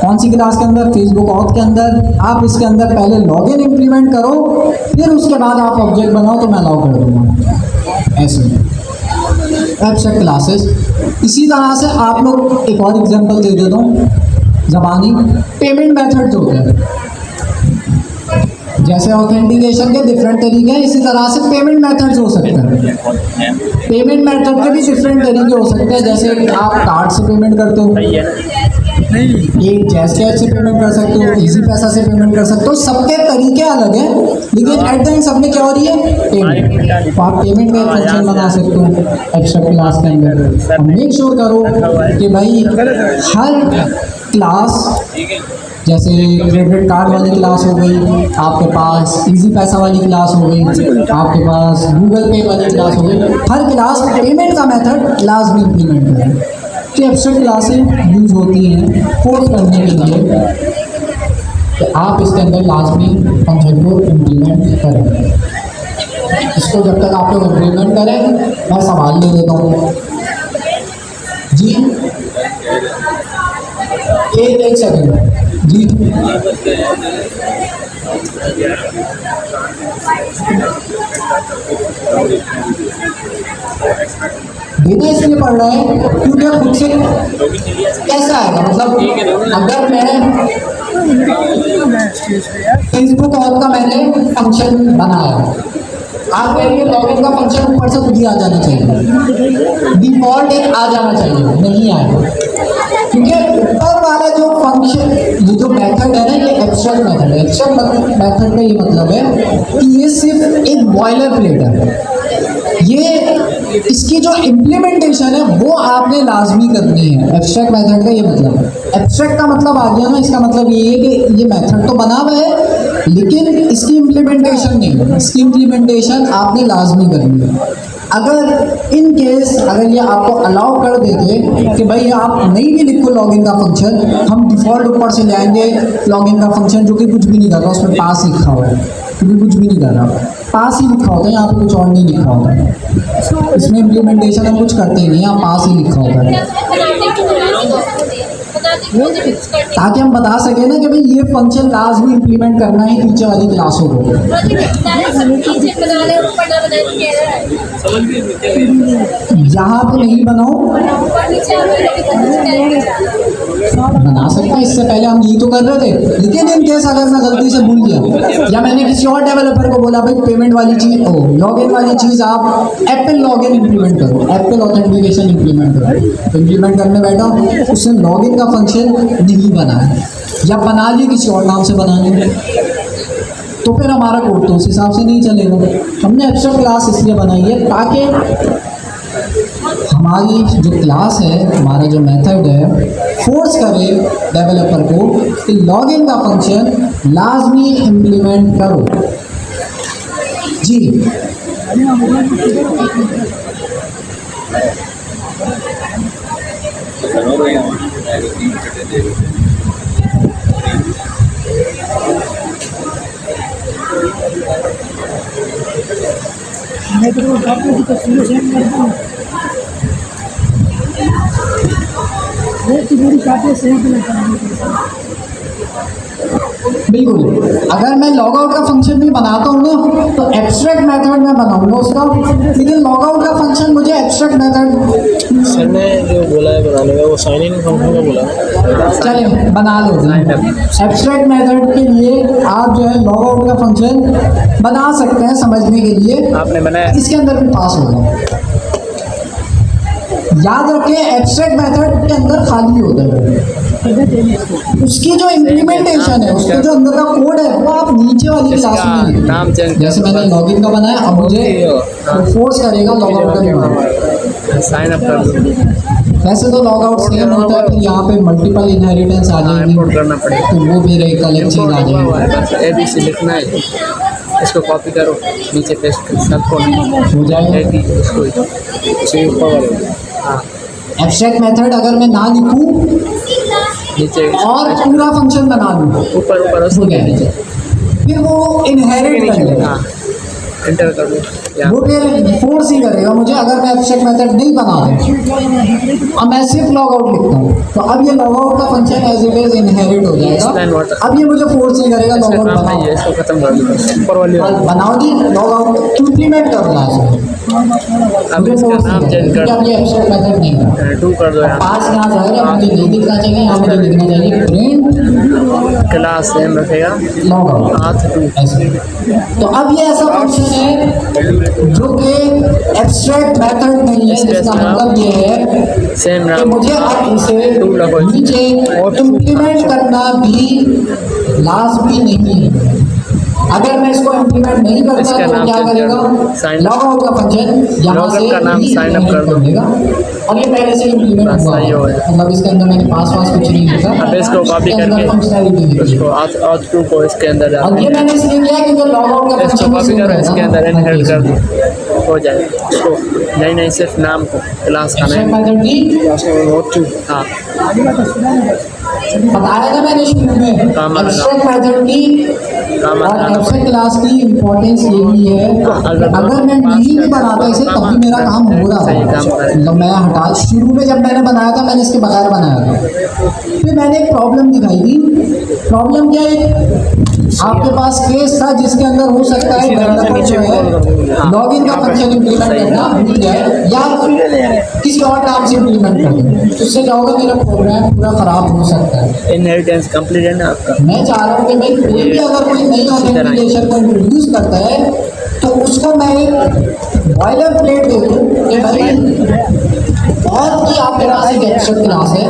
कौन सी क्लास के अंदर? फेसबुक ऑथ के अंदर। आप इसके अंदर पहले लॉगिन इम्प्लीमेंट करो, फिर उसके बाद आप ऑब्जेक्ट बनाओ, तो मैं अलाउ कर दूँगा। ऐसे एब्स्ट्रैक्ट क्लासेस। इसी तरह से आप लोग एक और एग्जांपल दे देता हूँ ज़बानी। पेमेंट मेथड्स होते हैं, जैसे ऑथेंटिकेशन के डिफरेंट तरीके हैं, इसी तरह से पेमेंट मेथड्स हो सकते हैं। पेमेंट मेथड के भी डिफरेंट तरीके हो सकते हैं, जैसे आप कार्ड से पेमेंट करते हो, ये जैज़ कैश से पेमेंट कर सकते हो, इजी पैसा से पेमेंट कर सकते हो। सबके तरीके अलग हैं, लेकिन एट द एंड सब में क्या हो रही है? पेमेंट। तो आप पेमेंट का फंक्शन बना सकते हो एक्स्ट्रा क्लास के अंदर। मेक श्योर करो कि भाई हर क्लास, जैसे क्रेडिट कार्ड वाली क्लास हो गई आपके पास, इजी पैसा वाली क्लास हो गई आपके पास, गूगल पे वाली क्लास हो गई, हर क्लास पेमेंट का मेथड लाजमी इम्प्लीमेंट करें। तो एब्स्ट्रैक्ट क्लासें यूज होती हैं फोर्स करने के लिए, तो आप इसके अंदर लाजमी फंक्शन को इम्प्लीमेंट करें। इसको जब तक आप लोग इम्प्लीमेंट करें, मैं सवाल ले लेता हूँ जी। एक सेकंड जी। देना इसलिए पड़ रहा है क्योंकि खुद से कैसा आएगा, मतलब अगर मैं फेसबुक ऑन का मैंने फंक्शन बनाया, आप कहेंगे लॉगिन का फंक्शन ऊपर से खुद ही आ जाना चाहिए, डिफॉल्ट एक आ जाना चाहिए, नहीं आएगा। क्योंकि ऊपर वाला जो फंक्शन, ये जो मेथड है ना, ये एब्स्ट्रैक्ट मेथड है। एब्स्ट्रैक्ट मेथड का ये मतलब है कि ये सिर्फ एक बॉयलर प्लेट है। ये इसकी जो इम्प्लीमेंटेशन है वो आपने लाजमी करनी है। एब्स्ट्रैक्ट मेथड का ये मतलब है। एब्स्ट्रैक्ट का मतलब आ गया ना, इसका मतलब ये है कि ये मेथड तो बना हुआ है, लेकिन इसकी इम्प्लीमेंटेशन नहीं। इसकी इम्प्लीमेंटेशन आपने लाजमी करनी है। अगर इन केस अगर ये आपको अलाउ कर देते कि भाई आप नहीं भी लिखो लॉगिन का फंक्शन, हम डिफ़ॉल्ट ऊपर से ले आएंगे लॉगिन का फंक्शन जो कि कुछ भी नहीं कर रहा, उसमें पास लिखा हुआ है, क्योंकि कुछ भी नहीं कर रहा, पास ही लिखा होता है, यहाँ पे कुछ और नहीं लिखा होता है। इसमें इम्प्लीमेंटेशन हम कुछ करते ही नहीं, यहाँ पास ही लिखा होता है, ताकि हम बता सकें ना कि भाई ये फंक्शन लाजमी इम्प्लीमेंट करना है नीचे वाली क्लासों को। यहाँ पे नहीं बनाओ, बना सकते हैं, इससे पहले हम यही तो कर रहे थे। लेकिन इन केस अगर मैं गलती से भूल गया या मैंने किसी और डेवलपर को बोला भाई पेमेंट वाली चीज़ ओ लॉगिन वाली चीज़ आप एप्पल लॉगिन इम्प्लीमेंट करो, एप्पल ऑथेंटिकेशन इम्प्लीमेंट करो, तो इम्प्लीमेंट करने बैठा उसने लॉगिन का फंक्शन नहीं बनाया या बना ली किसी और नाम से बनाने, तो फिर हमारा कोड तो उस हिसाब से नहीं चलेगा। हमने एब्स्ट्रैक्ट क्लास इसलिए बनाई है ताकि हमारी जो क्लास है, हमारा जो मेथड है, फोर्स करे डेवलपर को कि लॉगिन का फंक्शन लाजमी इम्प्लीमेंट करो जी। मैं तो काफी की तस्वीरें सेंड करता हूँ, वो तो मेरी काफी सेंड करता हूँ। बिल्कुल। अगर मैं लॉग आउट का फंक्शन भी बनाता हूँ ना तो एब्स्ट्रैक्ट मेथड में बनाऊंगा उसका, लेकिन लॉग आउट का फंक्शन मुझे एब्स्ट्रैक्ट मेथड सर ने जो बोला है बनाने का वो साइन इन फंक्शन का बोला है। चले बना लो। एब्स्ट्रैक्ट मेथड के लिए आप जो है लॉग आउट का फंक्शन बना सकते हैं समझने के लिए, आपने बनाया? इसके अंदर भी पास होगा। याद रखें एब्स्ट्रैक्ट मेथड के अंदर खाली होता है, उसकी जो इम्प्लीमेंटेशन है, उसके जो अंदर का कोड है वो आप नीचे वाली क्लास में लिखिए। नाम चेंज जैसे मैंने लॉगिन का बनाया, अब मुझे फोर्स करेगा लॉग आउट का भी बनाना। साइन अप कर दो। वैसे तो लॉग आउट सेम होता है, फिर यहाँ पे मल्टीपल इनहेरिटेंस आ जाएगी, इंपोर्ट करना पड़ेगा। तो वो फिर एक अलग चीज़ आ जाएगी। बस ABC लिखना है, इसको कॉपी करो, नीचे पेस्ट कर, सबको हो जाएगा। इसको इसे ऊपर वाले, हाँ एब्स्ट्रैक्ट मेथड अगर मैं ना लिखूं नीचे और पूरा फंक्शन बना लूँ ऊपर ऊपर उसको ठीक है, नीचे फिर वो इनहेरिट कर लेगा, हाँ एंटर कर दो यहाँ। वो फिर फोर्स ही करेगा मुझे अगर मैं एब्स्ट्रैक्ट मेथड नहीं बना दूँ। अब मैं सिर्फ लॉग आउट लिखता हूँ तो अब ये लॉग आउट का function as it is inherit हो जाएगा। अब ये मुझे फोर्स ही करेगा लॉग आउट काम बनाओ, नहीं है, इसको खत्म कर दो ऊपर वाली। बनाओगी लॉग आउट इम्प्लीमेंट कर क्लास में। अब इसका नाम चेंज कर अब ये एब्स्ट्रैक्ट मेथड नहीं है, 2 कर दो यहाँ। पास यहाँ जाएगा, मुझे नहीं लिखना चाहिए, यहाँ मुझे लिखना चाहिए प्रिंट क्लास सेम रखेगा लॉग आउट हाथ 2। ऐसे। तो अब ये ऐसा फंक्शन है जो कि एब्स्ट्रैक्ट मेथड नहीं है, जिसका मतलब ये है सेम कि नाम मुझे अब इसे नीचे इम्प्लीमेंट करना भी लाजमी नहीं है। अगर मैं इसको इम्प्लीमेंट नहीं करता इसका तो नाम क्या चेंज कर करेगा, दो, sign लॉग आउट का फंक्शन यहाँ login से का नाम sign up कर दो। देगा और ये पहले से इम्प्लीमेंट बस हुआ सही हो है, गया। मतलब इसके अंदर मैंने पास कुछ नहीं लिखा। अब इसको कॉपी इसके अंदर करके functionality लिखी है। उसको हाथ 2 को इसके अंदर और डाल ये मैंने इसलिए किया क्योंकि लॉग आउट का इसको फंक्शन कॉपी करो, इसके अंदर इनहेरिट कर दो, दो। हो जाएगा। इसको नहीं नहीं सिर्फ नाम को क्लास का एब्स्ट्रैक्ट नाम, मेथड की हाँ बताया था मैंने शुरू में, Common एब्स्ट्रैक्ट मेथड की Common और एब्स्ट्रैक्ट क्लास की इम्पोर्टेंस यही है, अगर मैं नहीं भी बनाता इसे तब भी मेरा काम हो रहा सही है। काम कर रहा है। मतलब मैं हटा, शुरू में जब मैंने बनाया था मैंने इसके बगैर बनाया था, फिर मैंने एक प्रॉब्लम दिखाई थी। प्रॉब्लम क्या है, आपके पास केस था जिसके अंदर हो सकता है डेवलपर जो है लॉगिन का फंक्शन इम्प्लीमेंट करना भूल जाए या किसी और नाम से इम्प्लीमेंट कर दे, उससे क्या होगा, मेरा प्रोग्राम पूरा ख़राब हो सकता है। इनहेरिटेंस कंप्लीट है ना आपका। मैं चाह रहा हूँ कि भाई कोई भी अगर कोई नई ऑथेंटिकेशन को इंट्रोड्यूस करता है तो उसको मैं एक बॉयलर प्लेट दे दूँ कि भाई बहुत ही आपके पास एक एब्स्ट्रैक्ट क्लास है,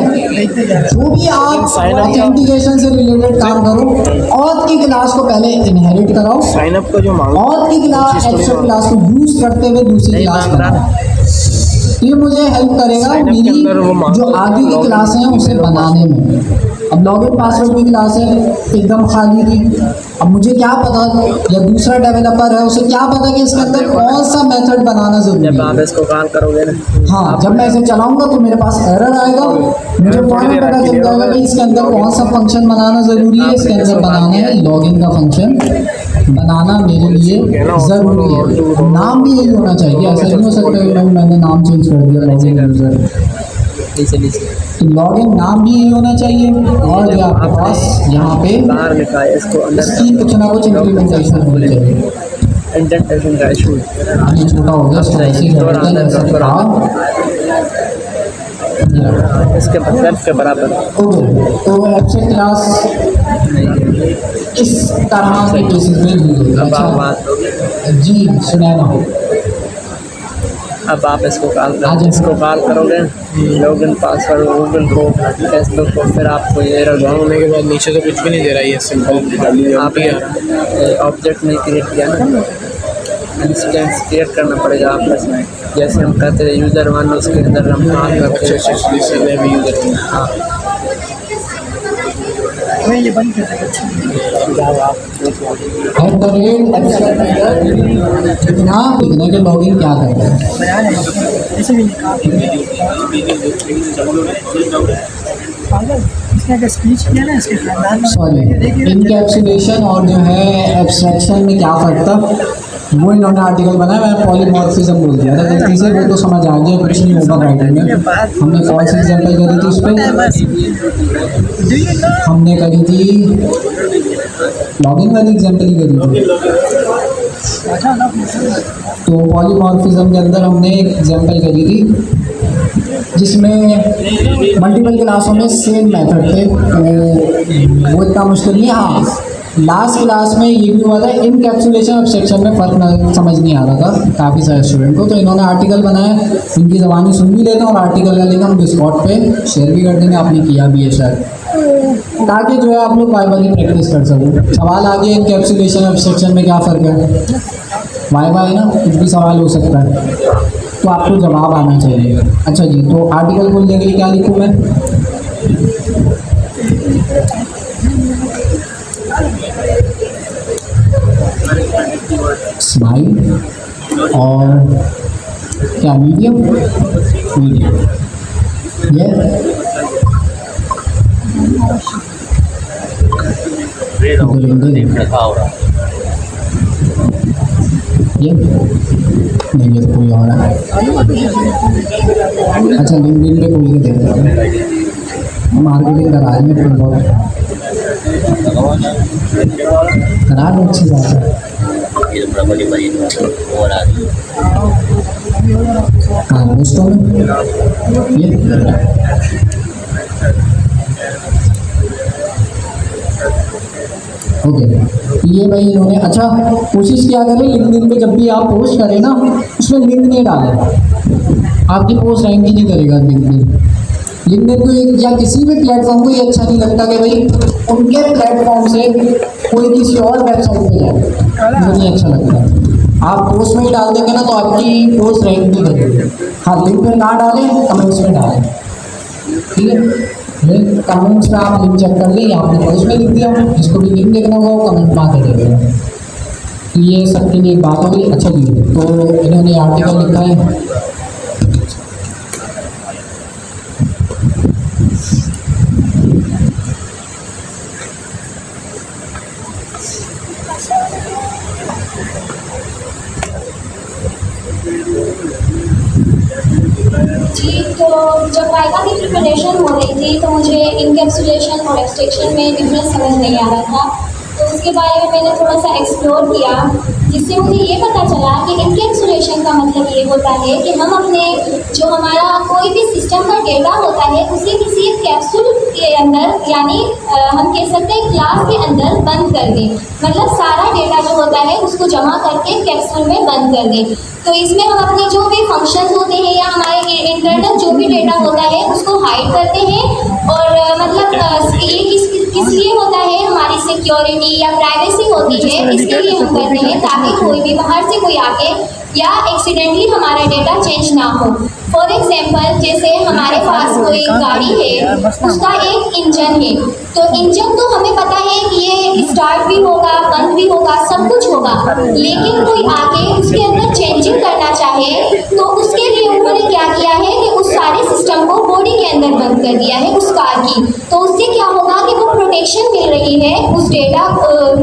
जो भी आप ऑथेंटिकेशन से रिलेटेड काम करो ऑथ की क्लास को पहले इनहेरिट कराओ, साइन अप का जो मांगा ऑथ की क्लास एब्स्ट्रैक्ट क्लास को यूज करते हुए दूसरी नहीं क्लास मांग रहा। बनाओ। ये मुझे हेल्प करेगा Sign up के मेरी अंदर वो मांग जो आगे की क्लास है उसे बनाने में। अब लॉगिन पासवर्ड की क्लास है एकदम खाली थी, अब मुझे क्या पता, या दूसरा डेवलपर है उसे क्या पता कि इसके अंदर कौन सा मेथड बनाना जरूरी जब आप है। इसको कॉल करोगे ना, हाँ, जब मैं इसे चलाऊंगा तो मेरे पास एरर आएगा, मुझे फौरन पता चल जाएगा कि इसके अंदर कौन सा फंक्शन बनाना ज़रूरी है। इसके अंदर बनाना है लॉगिन का फंक्शन, बनाना मेरे लिए ज़रूरी है। नाम भी यही होना चाहिए, ऐसा नहीं हो सकता कि मैंने नाम चेंज कर दिया लॉगिन यूज़र। नीचे नीचे तो लॉगिन नाम भी यही होना चाहिए और ये आपके पास यहाँ पे बाहर लिखा है, इसको अंदर इसकी कुछ ना कुछ इम्प्लीमेंटेशन होनी चाहिए। इंडेंटेशन का इशू। ये छोटा हो गया, इसको ऐसे ही कर देते हैं, जैसे था। इसके सेल्फ के बराबर तो एब्स्ट्रैक्ट क्लास इस तरह के केसेस में यूज होती है। अब आप अच्छा बात होगी। जी, सुनैना अब आप इसको कॉल हाँ कर, जी। इसको कॉल करोगे लॉगिन पासवर्ड गूगल को फेसबुक को, फिर आपको ये होने के बाद नीचे तो कुछ भी नहीं दे रहा है, ये सिंपल आप ऑब्जेक्ट नहीं क्रिएट किया ना, इंस्टेंस क्रिएट करना पड़ेगा आपस में। जैसे हम कहते हैं यूज़र 1, उसके अंदर हम कॉल करते हैं। हाँ मैं ये बंद कर देगा। कितना लिखने के लॉगिन क्या करते हैं। बयान है ऐसे भी लिखा पागल, इसने अगर स्पीच किया ना इसके खानदान में सॉरी, इनकैप्सुलेशन और जो है एब्स्ट्रैक्शन में क्या फ़र्क था। वो इन्होंने आर्टिकल बनाया, मैंने पॉलीमॉर्फिज्म बोल दिया था गलती से, वो तो समझ आ गया, कुछ नहीं ओवर राइटिंग में। हमने फॉल्स एग्जाम्पल करी थी उस पर, हमने करी थी लॉगिन वाली एग्जाम्पल ही करी थी। तो पॉलीमॉर्फिज्म के अंदर हमने एक एग्जाम्पल करी थी जिसमें मल्टीपल क्लासों में सेम मेथड थे, तो वो इतना मुश्किल नहीं। हाँ, लास्ट क्लास में ये भी हुआ था, इनकैप्सुलेशन ऑफ सेक्शन में फ़र्क समझ नहीं आ रहा था काफ़ी सारे स्टूडेंट को, तो इन्होंने आर्टिकल बनाया, इनकी ज़बानी सुन भी लेते हैं और आर्टिकल का लिंक हम डिस्कॉर्ड पे शेयर भी कर देंगे, आपने किया भी है शायद, ताकि जो है आप लोग वाइवा की प्रैक्टिस कर सको। सवाल आ गया इनकैप्सुलेशन ऑफ सेक्शन में क्या फ़र्क है, वाइवा है ना, कुछ भी सवाल हो सकता है, तो आपको जवाब आना चाहिए। अच्छा जी, तो आर्टिकल खोलने के लिए क्या लिखूँ मैं? स्माइल और क्या मीडियम, मीडियम ये नहीं, ये तो कोई और है। अच्छा, लिंक्डइन पे खोल के देख रहे हैं, मार्केटिंग करा रही है बहुत, करा रही अच्छी बात है। हाँ, दोस्तों ये ओके, ये भाई इन्होंने अच्छा कोशिश किया करें लिंक्डइन पे जब भी आप पोस्ट करें ना, उसमें लिंक नहीं डालें, आपकी पोस्ट रैंक ही नहीं करेगा लिंक्डइन को या किसी भी प्लेटफॉर्म को ये अच्छा नहीं लगता कि भाई उनके प्लेटफॉर्म से कोई किसी और वेबसाइट पे जाए, मुझे नहीं अच्छा लगता। आप पोस्ट में ही डाल देंगे ना तो आपकी पोस्ट रैंक नहीं करेगी। हाँ, लिंक पे ना डालें, कमेंट्स में डालें, ठीक है। कमेंट्स में आप लिंक चेक कर लें, आपने पोस्ट में लिख दिया, जिसको भी लिंक देखना होगा वो कमेंट में आके देखेगा। तो ये सबके लिए एक बात हो गई। अच्छा जी, तो इन्होंने आर्टिकल लिखा है, जी, तो जब वाइवा की प्रिपरेशन हो रही थी तो मुझे इनकैप्सुलेशन और एक्सट्रैक्शन में डिफरेंस समझ नहीं आ रहा था, तो उसके बारे में मैंने थोड़ा सा एक्सप्लोर किया, जिससे मुझे ये पता चला कि इनकैप्सुलेशन का मतलब ये होता है कि हम अपने जो हमारा कोई भी सिस्टम का डेटा होता है उसे किसी कैप्सूल के अंदर, यानी हम कह सकते हैं क्लास के अंदर बंद कर दें, मतलब सारा डेटा जो होता है उसको जमा करके कैप्सूल में बंद कर दें। तो इसमें हम अपने जो भी फंक्शंस होते हैं या हमारे इंटरनल जो भी डेटा होता है उसको हाइड करते हैं, और मतलब ये किस लिए होता है, हमारी सिक्योरिटी या प्राइवेसी होती है, इसके लिए हम करते हैं ताकि कोई भी बाहर से कोई आके या एक्सीडेंटली हमारा डेटा चेंज ना हो। फॉर एग्जाम्पल, जैसे हमारे पास कोई गाड़ी है, उसका एक इंजन है, तो इंजन तो हमें पता है कि ये स्टार्ट भी होगा, बंद भी होगा, सब कुछ होगा, लेकिन कोई आके उसके अंदर चेंजिंग करना चाहे तो उसके लिए उन्होंने क्या किया है कि उस सारे सिस्टम को बॉडी के अंदर बंद कर दिया है उस कार की। तो उससे क्या होगा कि वो प्रोटेक्शन मिल रही है, उस डेटा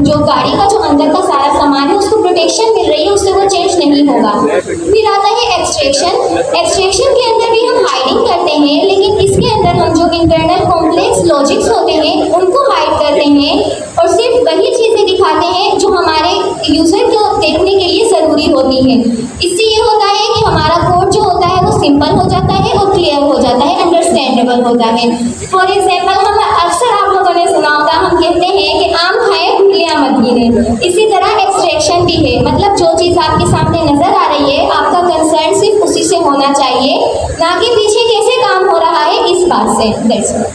जो गाड़ी का जो अंदर का सारा सामान है उसको प्रोटेक्शन मिल रही है, उससे वो चेंज नहीं होगा। फिर आता है एक्सट्रैक्शन। एक्सट्रैक्शन के अंदर भी हम हाइडिंग करते हैं, लेकिन इसके अंदर हम जो इंटरनल कॉम्प्लेक्स लॉजिक्स होते हैं उनको हाइड करते हैं और सिर्फ वही चीज़ें दिखाते हैं जो हमारे यूज़र को देखने के लिए ज़रूरी होती है। इससे ये होता है कि हमारा कोड जो होता है वो सिंपल हो जाता है और क्लियर हो जाता है, अंडरस्टैंडेबल होता है। फॉर एग्जाम्पल, हम अक्सर आप लोगों ने सुना होगा, हम कहते हैं कि आम खाए उंगलियां मत गिने। इसी तरह एक्सट्रैक्शन भी है, मतलब जो चीज़ आपके सामने नज़र आ रही है आपका कंसर्न सिर्फ उसी से होना चाहिए, ना कि पीछे कैसे काम हो रहा है इस बात से। That's all.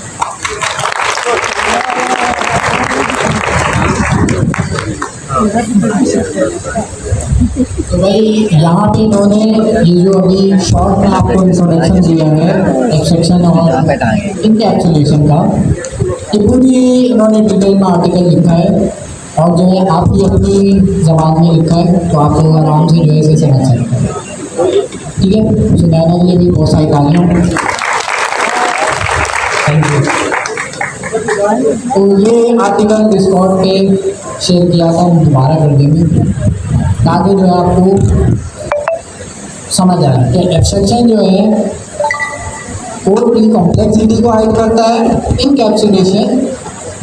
तो भाई यहाँ पे इन्होंने ये जो अभी शॉर्ट में आपको इंट्रोडक्शन दिया है एक्सट्रैक्शन और इनकैप्सुलेशन का, ये पूरी इन्होंने डिटेल में आर्टिकल लिखा है और जो है आपकी अपनी ज़बान में लिखा है, तो आप लोग आराम से जो है इसे समझ सकते हैं, ठीक है। तो मैंने के लिए भी बहुत सारी तालियां। Thank you. तो ये आर्टिकल डिस्कॉर्ड पे शेयर किया था, हम दोबारा कर देंगे। ताकि जो है आपको समझ आए कि एब्स्ट्रैक्शन जो है कोड की कॉम्प्लेक्सिटी को हाइड करता है, इनकैप्सुलेशन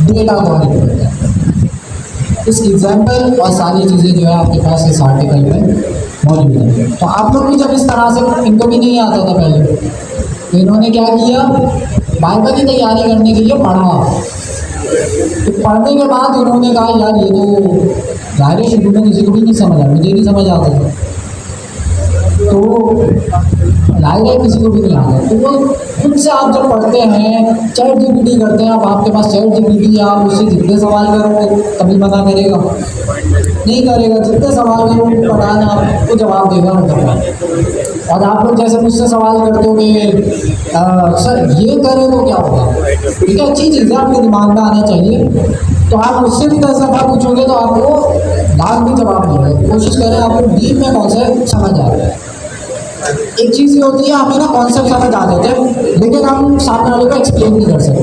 डेटा को हाइड करता है। इस एग्जाम्पल और सारी चीज़ें जो है आपके पास इस आर्टिकल में मौजूद है। तो आप लोग भी जब इस तरह से, इनको भी नहीं आता था पहले, तो इन्होंने क्या किया, वाइवा की तैयारी करने के लिए पढ़ा। तो पढ़ने के बाद इन्होंने कहा यार ये तो ज़ाहिर है शुरू में किसी को भी नहीं समझ आया, मुझे नहीं समझ आता था, तो लाइव है किसी को भी नहीं आता। तो वो खुद से आप जब पढ़ते हैं, चैट जीपीटी करते हैं, अब आपके पास चैट जीपीटी है, आप उससे जितने सवाल करोगे कभी मना करेगा नहीं करेगा, जितने सवाल करोगे पढ़ाना आपको जवाब देगा मतलब। और आप लोग जैसे मुझसे सवाल करते हो कि सर ये करें तो क्या होगा, ठीक है, अच्छी चीज़ है, आपके दिमाग में आना चाहिए। तो आप मुझसे भी 10 दफ़ा पूछोगे तो आपको लाख भी जवाब मिलेगा। कोशिश करें आपको डीप में कॉन्सेप्ट समझ आ जाए। एक चीज़ ये होती है, हमें ना कॉन्सेप्ट समझ आ जाते हैं लेकिन हम सामने वाले को एक्सप्लेन नहीं कर सकते।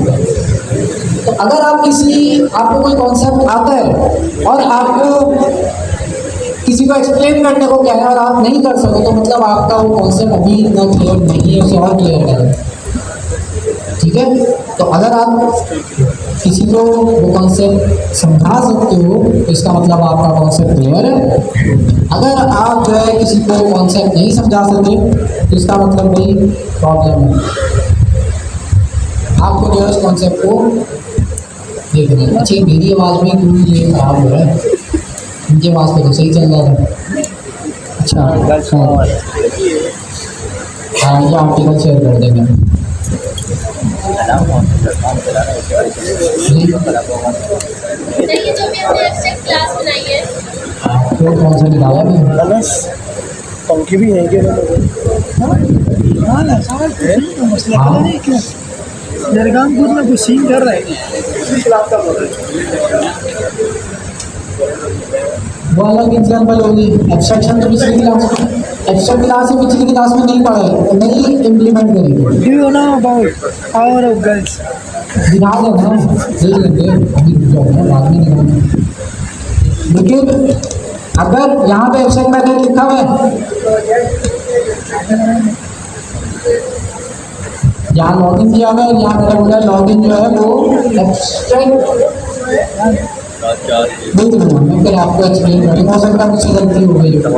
तो अगर आपको कोई कॉन्सेप्ट आता है और आपको किसी को एक्सप्लेन करने को क्या है और आप नहीं कर सको, तो मतलब आपका वो कॉन्सेप्ट अभी इतना क्लियर नहीं है, उसे और क्लियर करें, ठीक है। तो अगर आप किसी को वो कॉन्सेप्ट समझा सकते हो तो इसका मतलब आपका कॉन्सेप्ट क्लियर है। अगर आप जो है किसी को कॉन्सेप्ट नहीं समझा सके तो इसका मतलब भाई प्रॉब्लम है, आपको जो है उस कॉन्सेप्ट को देखना है। अच्छा, मेरी आवाज़ में क्यों ये खराब हो रहा है, उनकी आवाज़ में तो सही चल रहा था। अच्छा हाँ, ये आर्टिकल शेयर कर देंगे। नहीं, जो भी हमने एब्स्ट्रैक्ट क्लास बनाई है, तो कौन सा निकाला भी पंखे भी हैं क्या? हाँ ना, सवाल मसला पता नहीं क्यों दरगाम खुद में कुछ सीन कर रहा है। वो अलग एग्जाम्पल होगी। एब्स्ट्रैक्शन तो पिछली क्लास में नहीं पढ़ा है, नहीं इम्प्लीमेंट करेंगे। Do you know about power of girls? दिखा देना, देख लेंगे, अभी रुक जाओ ना, बाद में दिखाऊंगा। लेकिन अगर यहाँ पे एब्स्ट्रैक्ट मेथड लिखा हुआ है, यहाँ लॉगिन किया हुआ है, यहाँ मेरा बोला लॉगिन जो है वो एब्स्ट्रैक्ट नहीं दूँगा मैं, फिर आपको एक्सप्लेन करूँगा। हो सकता है मुझसे गलती हो गई तो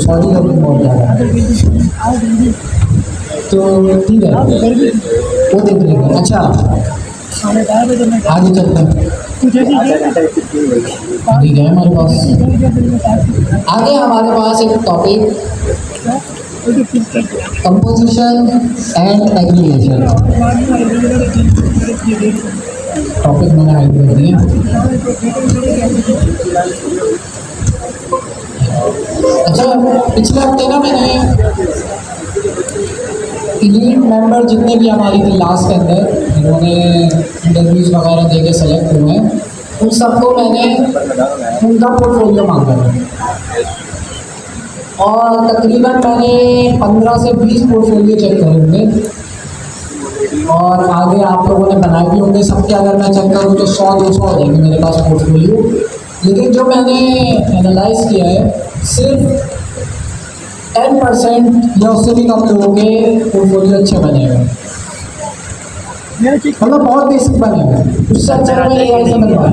सॉरी गलती बहुत ज़्यादा, तो ठीक है वो देख लेंगे। अच्छा आगे चलते हैं, आगे गए हमारे पास, आगे हमारे पास एक topic composition and aggregation. Topic मैंने हाइड कर दिया। अच्छा, पिछले हफ्ते ना मैंने लीड मेंबर जितने भी हमारी क्लास के अंदर जिन्होंने इंटरव्यूज़ वगैरह दे के सेलेक्ट हुए हैं, उन सबको मैंने उनका पोर्टफोलियो मांगा है और तकरीबन मैंने 15 से 20 पोर्टफोलियो चेक करे होंगे और आगे आप लोगों ने बनाए भी होंगे। सबके अगर मैं चेक करूँ तो 100-200 हो जाएंगे मेरे पास पोर्टफोलियो। लेकिन जो मैंने एनालाइज किया है सिर्फ 10% या उससे भी कम लोगों के पोर्टफोलियो अच्छे बने हुए, मतलब बहुत बेसिक बने हुए, उससे अच्छा मैं ये ऐसे बनवाऊँ।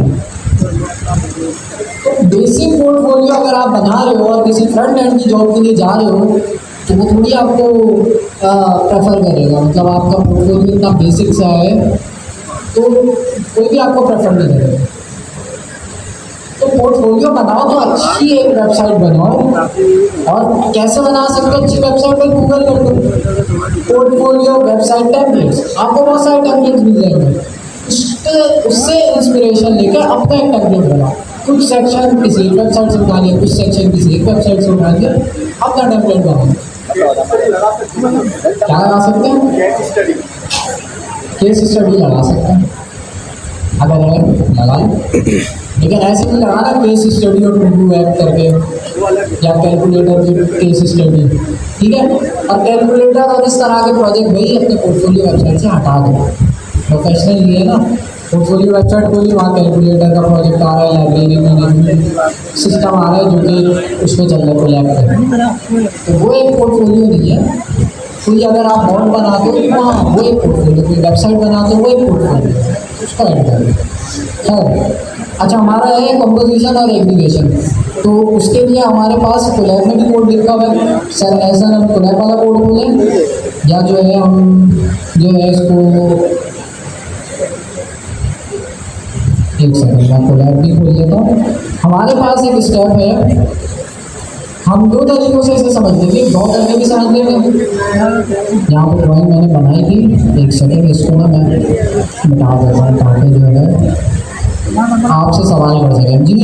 तो बेसिक पोर्टफोलियो अगर आप बना रहे हो और किसी फ्रंट एंड की जॉब के लिए जा रहे हो तो वो थोड़ी आपको प्रेफर करेगा, मतलब आपका पोर्टफोलियो इतना बेसिक सा है तो कोई भी आपको प्रेफर नहीं करेगा। तो पोर्टफोलियो बनाओ तो अच्छी एक वेबसाइट बनाओ, और कैसे बना सकते हो अच्छी वेबसाइट पर गूगल कर दो पोर्टफोलियो वेबसाइट टेम्पलेट्स, आपको बहुत सारे टेम्पलेट्स मिल जाएंगे। उससे इंस्पिरेशन लेकर अपना एक टेम्पलेट बनाओ, कुछ सेक्शन किसी एक वेबसाइट से उठा लिया, कुछ सेक्शन किसी एक वेबसाइट से उठा लिया, अपना टेम्पलेट बनाओ। क्या लगा सकते हैं? केस स्टडी लगा सकते हैं, अगर है लगा लो, लेकिन ऐसे नहीं लगाना केस स्टडी और टू ऐप करके या कैलकुलेटर की केस स्टडी, ठीक है। और कैलकुलेटर और इस तरह के प्रोजेक्ट भाई अपने पोर्टफोलियो वेबसाइट से हटा दो, प्रोफेशनल लिए ना, पोर्टफोलियो वेबसाइट खोली, वहाँ कैलकुलेटर का प्रोजेक्ट आ रहा है, लाइब्रेरी मैनेजमेंट सिस्टम आ रहा है जो कि उस पर चल रहा है कोलैब। तो वो एक पोर्टफोलियो नहीं है। कोई अगर आप बॉन्ड बनाते हो वहाँ वो एक पोर्टफोलियो, कोई वेबसाइट बनाते हो वो एक पोर्टफोलियो, उसका ऐड करें। खैर, अच्छा हमारा है कंपोजिशन और एग्रीगेशन। तो उसके लिए हमारे पास कोलैब में भी कोड लिखा हुआ है। सर ऐसा हम कोलैब वाला कोड बोलें या जो है हम जो है इसको, एक सेकंड मैं कोलैब भी खोल लेता हूँ। हमारे पास एक स्टेप है, हम दो तरीकों से इसे समझ लेंगे, ड्रॉ करके भी समझ लेंगे। यहाँ पर ड्राइंग मैंने बनाई थी, एक सेकंड इसको ना मैं मिटा देता हूँ ताकि जो है आपसे सवाल कर सकें। जी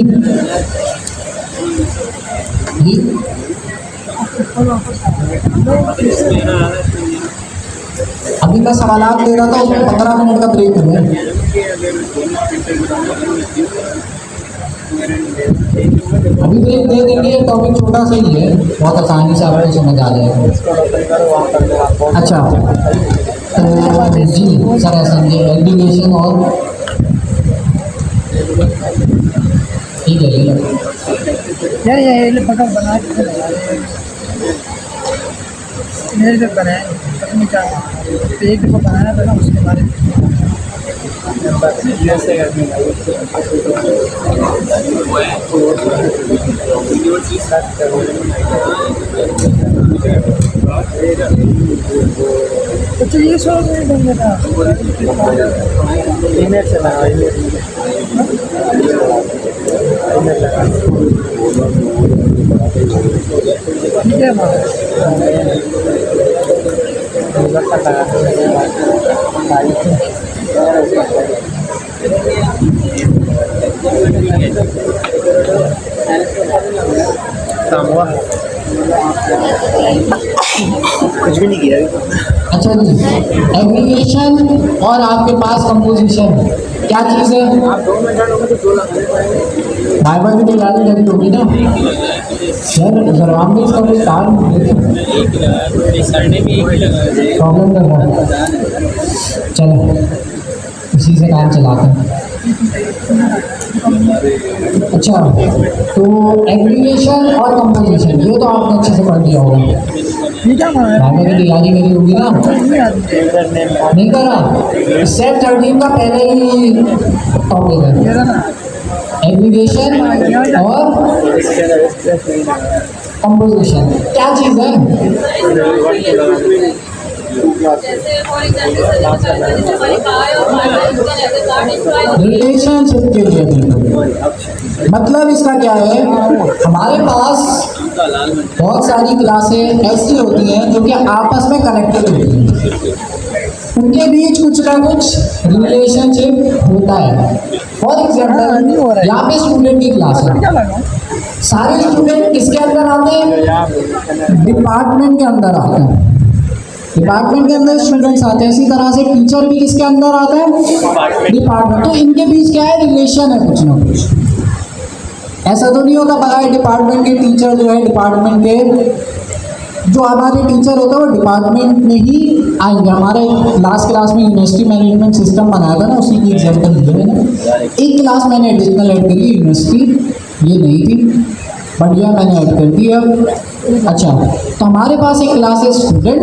जी अभी मैं सवालात दे रहा था, उसमें 15 मिनट का ब्रेक हुआ है। अभी ब्रेक दे देंगे, टॉपिक छोटा सा ही है, बहुत आसानी से आपको समझ आ जाएगा। अच्छा तो जी सर ऐसा एग्रीगेशन और ठीक है यार ये फटक बना मेरे तक बनाया नहीं, क्या एक दफ़ा बनाया था ना, उसके बारे में तो चलिए 100 मिनट बन गया था। ठीक है काम हुआ, कुछ भी नहीं किया। अच्छा जी, एग्रीगेशन और आपके पास कंपोजिशन क्या चीज़ है? बाइबल की तैयारी करी होगी ना सर, जराम में इसका कोई कारण प्रॉब्लम कर रहा है। चलो इसी से काम चलाते हैं। अच्छा तो एग्रीगेशन और कंपोजिशन ये तो आपने अच्छे से पढ़ लिया होगा, बाइबल की तैयारी करी होगी ना? नहीं करा? सेट 13 का पहले ही टॉपिक है एग्रीगेशन और कंपोजिशन। क्या चीज़ है? जैसे फॉर एग्जांपल हमारी कार और कार रिलेशनशिप के लिए बिल्कुल। मतलब इसका क्या है, हमारे पास बहुत सारी क्लासें ऐसी होती हैं जो कि आपस में कनेक्टेड होती हैं, उनके बीच कुछ ना कुछ रिलेशनशिप होता है। फॉर एग्जाम्पल यहाँ पे स्टूडेंट की क्लास है, सारे स्टूडेंट किसके अंदर आते हैं? डिपार्टमेंट के अंदर आते हैं। डिपार्टमेंट के अंदर स्टूडेंट्स आते हैं, इसी तरह से टीचर भी किसके अंदर आता है? डिपार्टमेंट। तो इनके बीच क्या है? रिलेशन है कुछ ना कुछ। ऐसा तो नहीं होता बगैर डिपार्टमेंट के टीचर जो है, डिपार्टमेंट के जो हमारे टीचर होता है वो डिपार्टमेंट में ही आएंगे। हमारे लास्ट क्लास में यूनिवर्सिटी मैनेजमेंट सिस्टम बनाया था ना, उसी की एग्जाम्पल दी मैंने। एक क्लास मैंने एडिशनल ऐड करी, यूनिवर्सिटी ये नहीं थी बट यह मैंने ऐड कर दी अब। अच्छा तो हमारे पास एक क्लास है स्टूडेंट,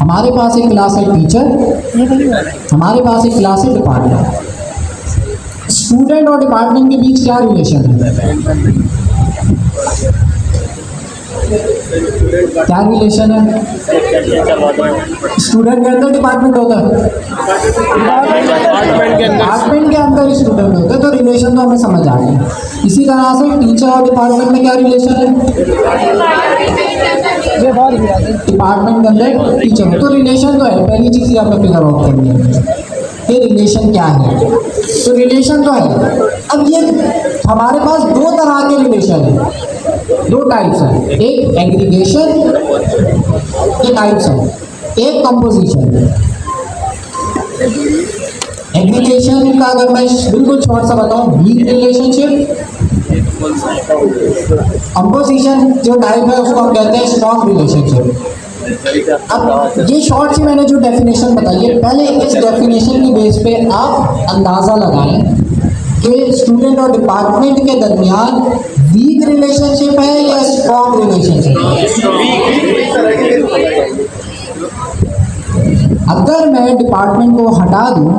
हमारे पास एक क्लास है टीचर, हमारे पास एक क्लास है डिपार्टमेंट। स्टूडेंट और डिपार्टमेंट के बीच क्या रिलेशन है? क्या रिलेशन है? स्टूडेंट के अंदर डिपार्टमेंट होता है, डिपार्टमेंट के अंदर स्टूडेंट होता है, तो रिलेशन तो हमें समझ आ गया। इसी तरह से टीचर और डिपार्टमेंट में क्या रिलेशन है? डिपार्टमेंट के अंदर टीचर, तो रिलेशन तो है। पहली चीज़ आपने फिगर आउट करनी है ये रिलेशन क्या है। तो रिलेशन तो है। अब ये हमारे पास दो तरह के रिलेशन है, दो टाइप्स हैं, एक एग्रीगेशन के टाइप्स हैं, एक कंपोजिशन। एग्रीगेशन का अगर मैं बिल्कुल शॉर्ट सा बताऊं, वीक रिलेशनशिप। कंपोजिशन जो टाइप है उसको हम कहते हैं स्ट्रॉन्ग रिलेशनशिप। अब ये शॉर्ट सी मैंने जो डेफिनेशन बताई है, पहले इस डेफिनेशन की बेस पे आप अंदाज़ा लगाएं कि स्टूडेंट और डिपार्टमेंट के दरमियान वीक रिलेशनशिप है या स्ट्रॉन्ग रिलेशनशिप है। अगर मैं डिपार्टमेंट को हटा दूं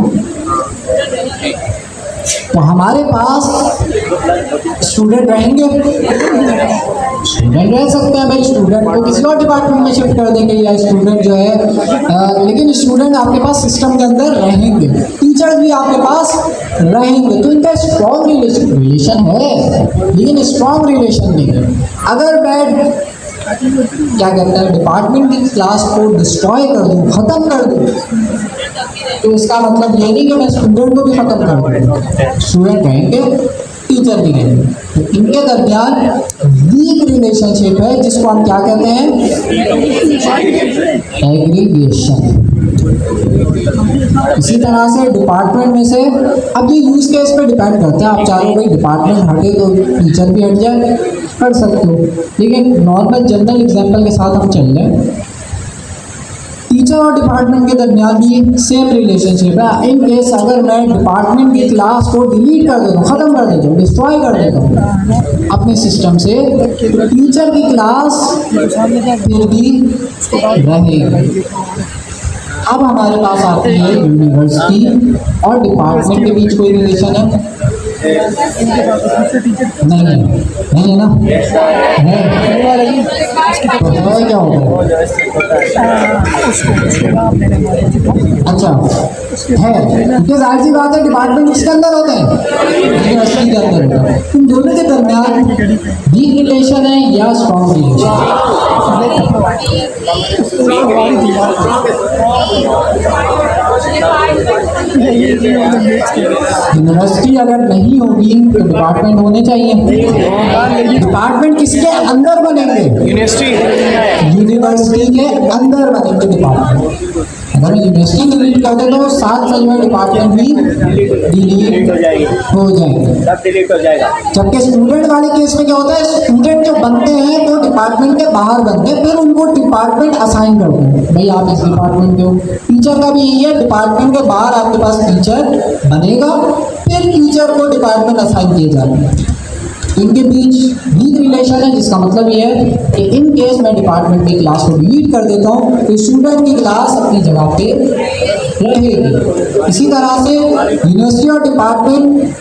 तो हमारे पास स्टूडेंट रहेंगे, स्टूडेंट रह सकते हैं भाई, स्टूडेंट को किसी और डिपार्टमेंट में शिफ्ट कर देंगे या स्टूडेंट जो है लेकिन स्टूडेंट आपके पास सिस्टम के अंदर रहेंगे, टीचर्स भी आपके पास रहेंगे, तो इनका स्ट्रॉन्ग रिलेशन है लेकिन स्ट्रॉन्ग रिलेशन नहीं है। अगर मैं क्या कहते हैं डिपार्टमेंट की क्लास को डिस्ट्रॉय कर दूँ, ख़त्म कर दूँ, तो इसका मतलब ये नहीं कि मैं स्टूडेंट को भी ख़त्म कर दूँ, स्टूडेंट रहेंगे, टीचर भी रहेंगे, तो इनके दरमियान वीक रिलेशनशिप है जिसको हम क्या कहते हैं, एग्रीगेशन। इसी तरह से डिपार्टमेंट में से, अब ये यूज़ केस पे डिपेंड करता है, आप चाहो भाई डिपार्टमेंट हटे तो टीचर भी हट जाए, कर सकते हो, लेकिन नॉर्मल जनरल एग्जांपल के साथ हम चल रहे हैं। टीचर और डिपार्टमेंट के दरमियान भी सेम रिलेशनशिप है। इन केस अगर मैं डिपार्टमेंट की क्लास को डिलीट कर देता हूँ, ख़त्म कर देता हूँ, डिस्ट्रॉय कर देता हूँ अपने सिस्टम से, टीचर की क्लास फिर भी रहेगी। अब हमारे पास आती है यूनिवर्सिटी और डिपार्टमेंट के बीच कोई रिलेशन है? नहीं है, नहीं है ना, है तो है क्या होगा? अच्छा है, क्योंकि जाहिर सी बात है डिपार्टमेंट किसके अंदर होते हैं, यूनिवर्सिटी के अंदर होता है। इन दोनों के दरमियान वीक रिलेशन है या स्ट्रॉन्ग यूनिवर्सिटी अगर नहीं होगी तो डिपार्टमेंट होने चाहिए। डिपार्टमेंट किसके अंदर बनेंगे? यूनिवर्सिटी के अंदर बनेंगे डिपार्टमेंट। अगर यूनिवर्सिटी डिलीट कर दे तो साथ में डिपार्टमेंट भी डिलीट हो जाएगा। जबकि स्टूडेंट वाले केस में क्या होता है, स्टूडेंट जो बनते हैं वो डिपार्टमेंट के बाहर बनते हैं, फिर उनको डिपार्टमेंट असाइन करते हैं, भाई आप इस डिपार्टमेंट के हो। टीचर का भी यही है, डिपार्टमेंट के बाहर आपके पास टीचर बनेगा, फिर टीचर को डिपार्टमेंट असाइन किए जाते हैं। इनके बीच वीक रिलेशन है, जिसका मतलब ये है कि इन केस मैं डिपार्टमेंट की क्लास को डिलीट कर देता हूँ तो स्टूडेंट की क्लास अपनी जगह पे रहेगी। इसी तरह से यूनिवर्सिटी और डिपार्टमेंट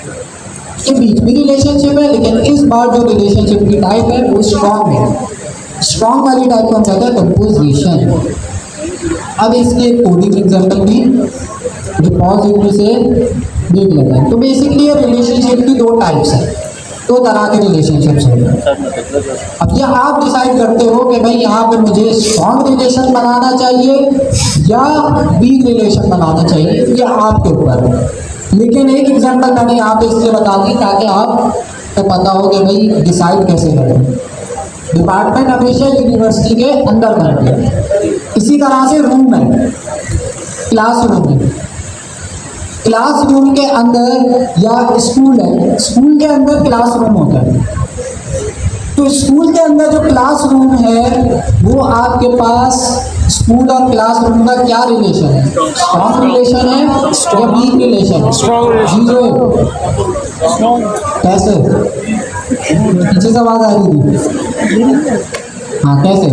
के बीच भी रिलेशनशिप है, लेकिन इस बार जो रिलेशनशिप की टाइप है वो स्ट्रॉन्ग है। स्ट्रॉन्ग वाली टाइप को हम कहते हैं कंपोजिशन। अब इसके कोडिंग एग्जाम्पल भी डिपॉजिटरी से देख लेते हैं। तो बेसिकली ये रिलेशनशिप की दो टाइप्स हैं, दो तरह के रिलेशनशिप्स हैं। अब यह आप डिसाइड करते हो कि भाई यहाँ पर मुझे स्ट्रॉन्ग रिलेशन बनाना चाहिए या वीक रिलेशन बनाना चाहिए, यह आपके ऊपर है। लेकिन एक एग्जांपल मैंने यहाँ पे इसलिए बता दी ताकि आपको पता हो कि भाई डिसाइड कैसे करें। डिपार्टमेंट हमेशा यूनिवर्सिटी के अंदर बनती है। इसी तरह से रूम है, क्लासरूम है, क्लासरूम के अंदर या स्कूल है, स्कूल के अंदर क्लासरूम होता है। तो स्कूल के अंदर जो क्लासरूम है वो आपके पास स्कूल और क्लासरूम का क्या रिलेशन है? स्ट्रॉन्ग रिलेशन है या वीक रिलेशन? कैसे? पीछे से आवाज आ रही थी। हाँ कैसे?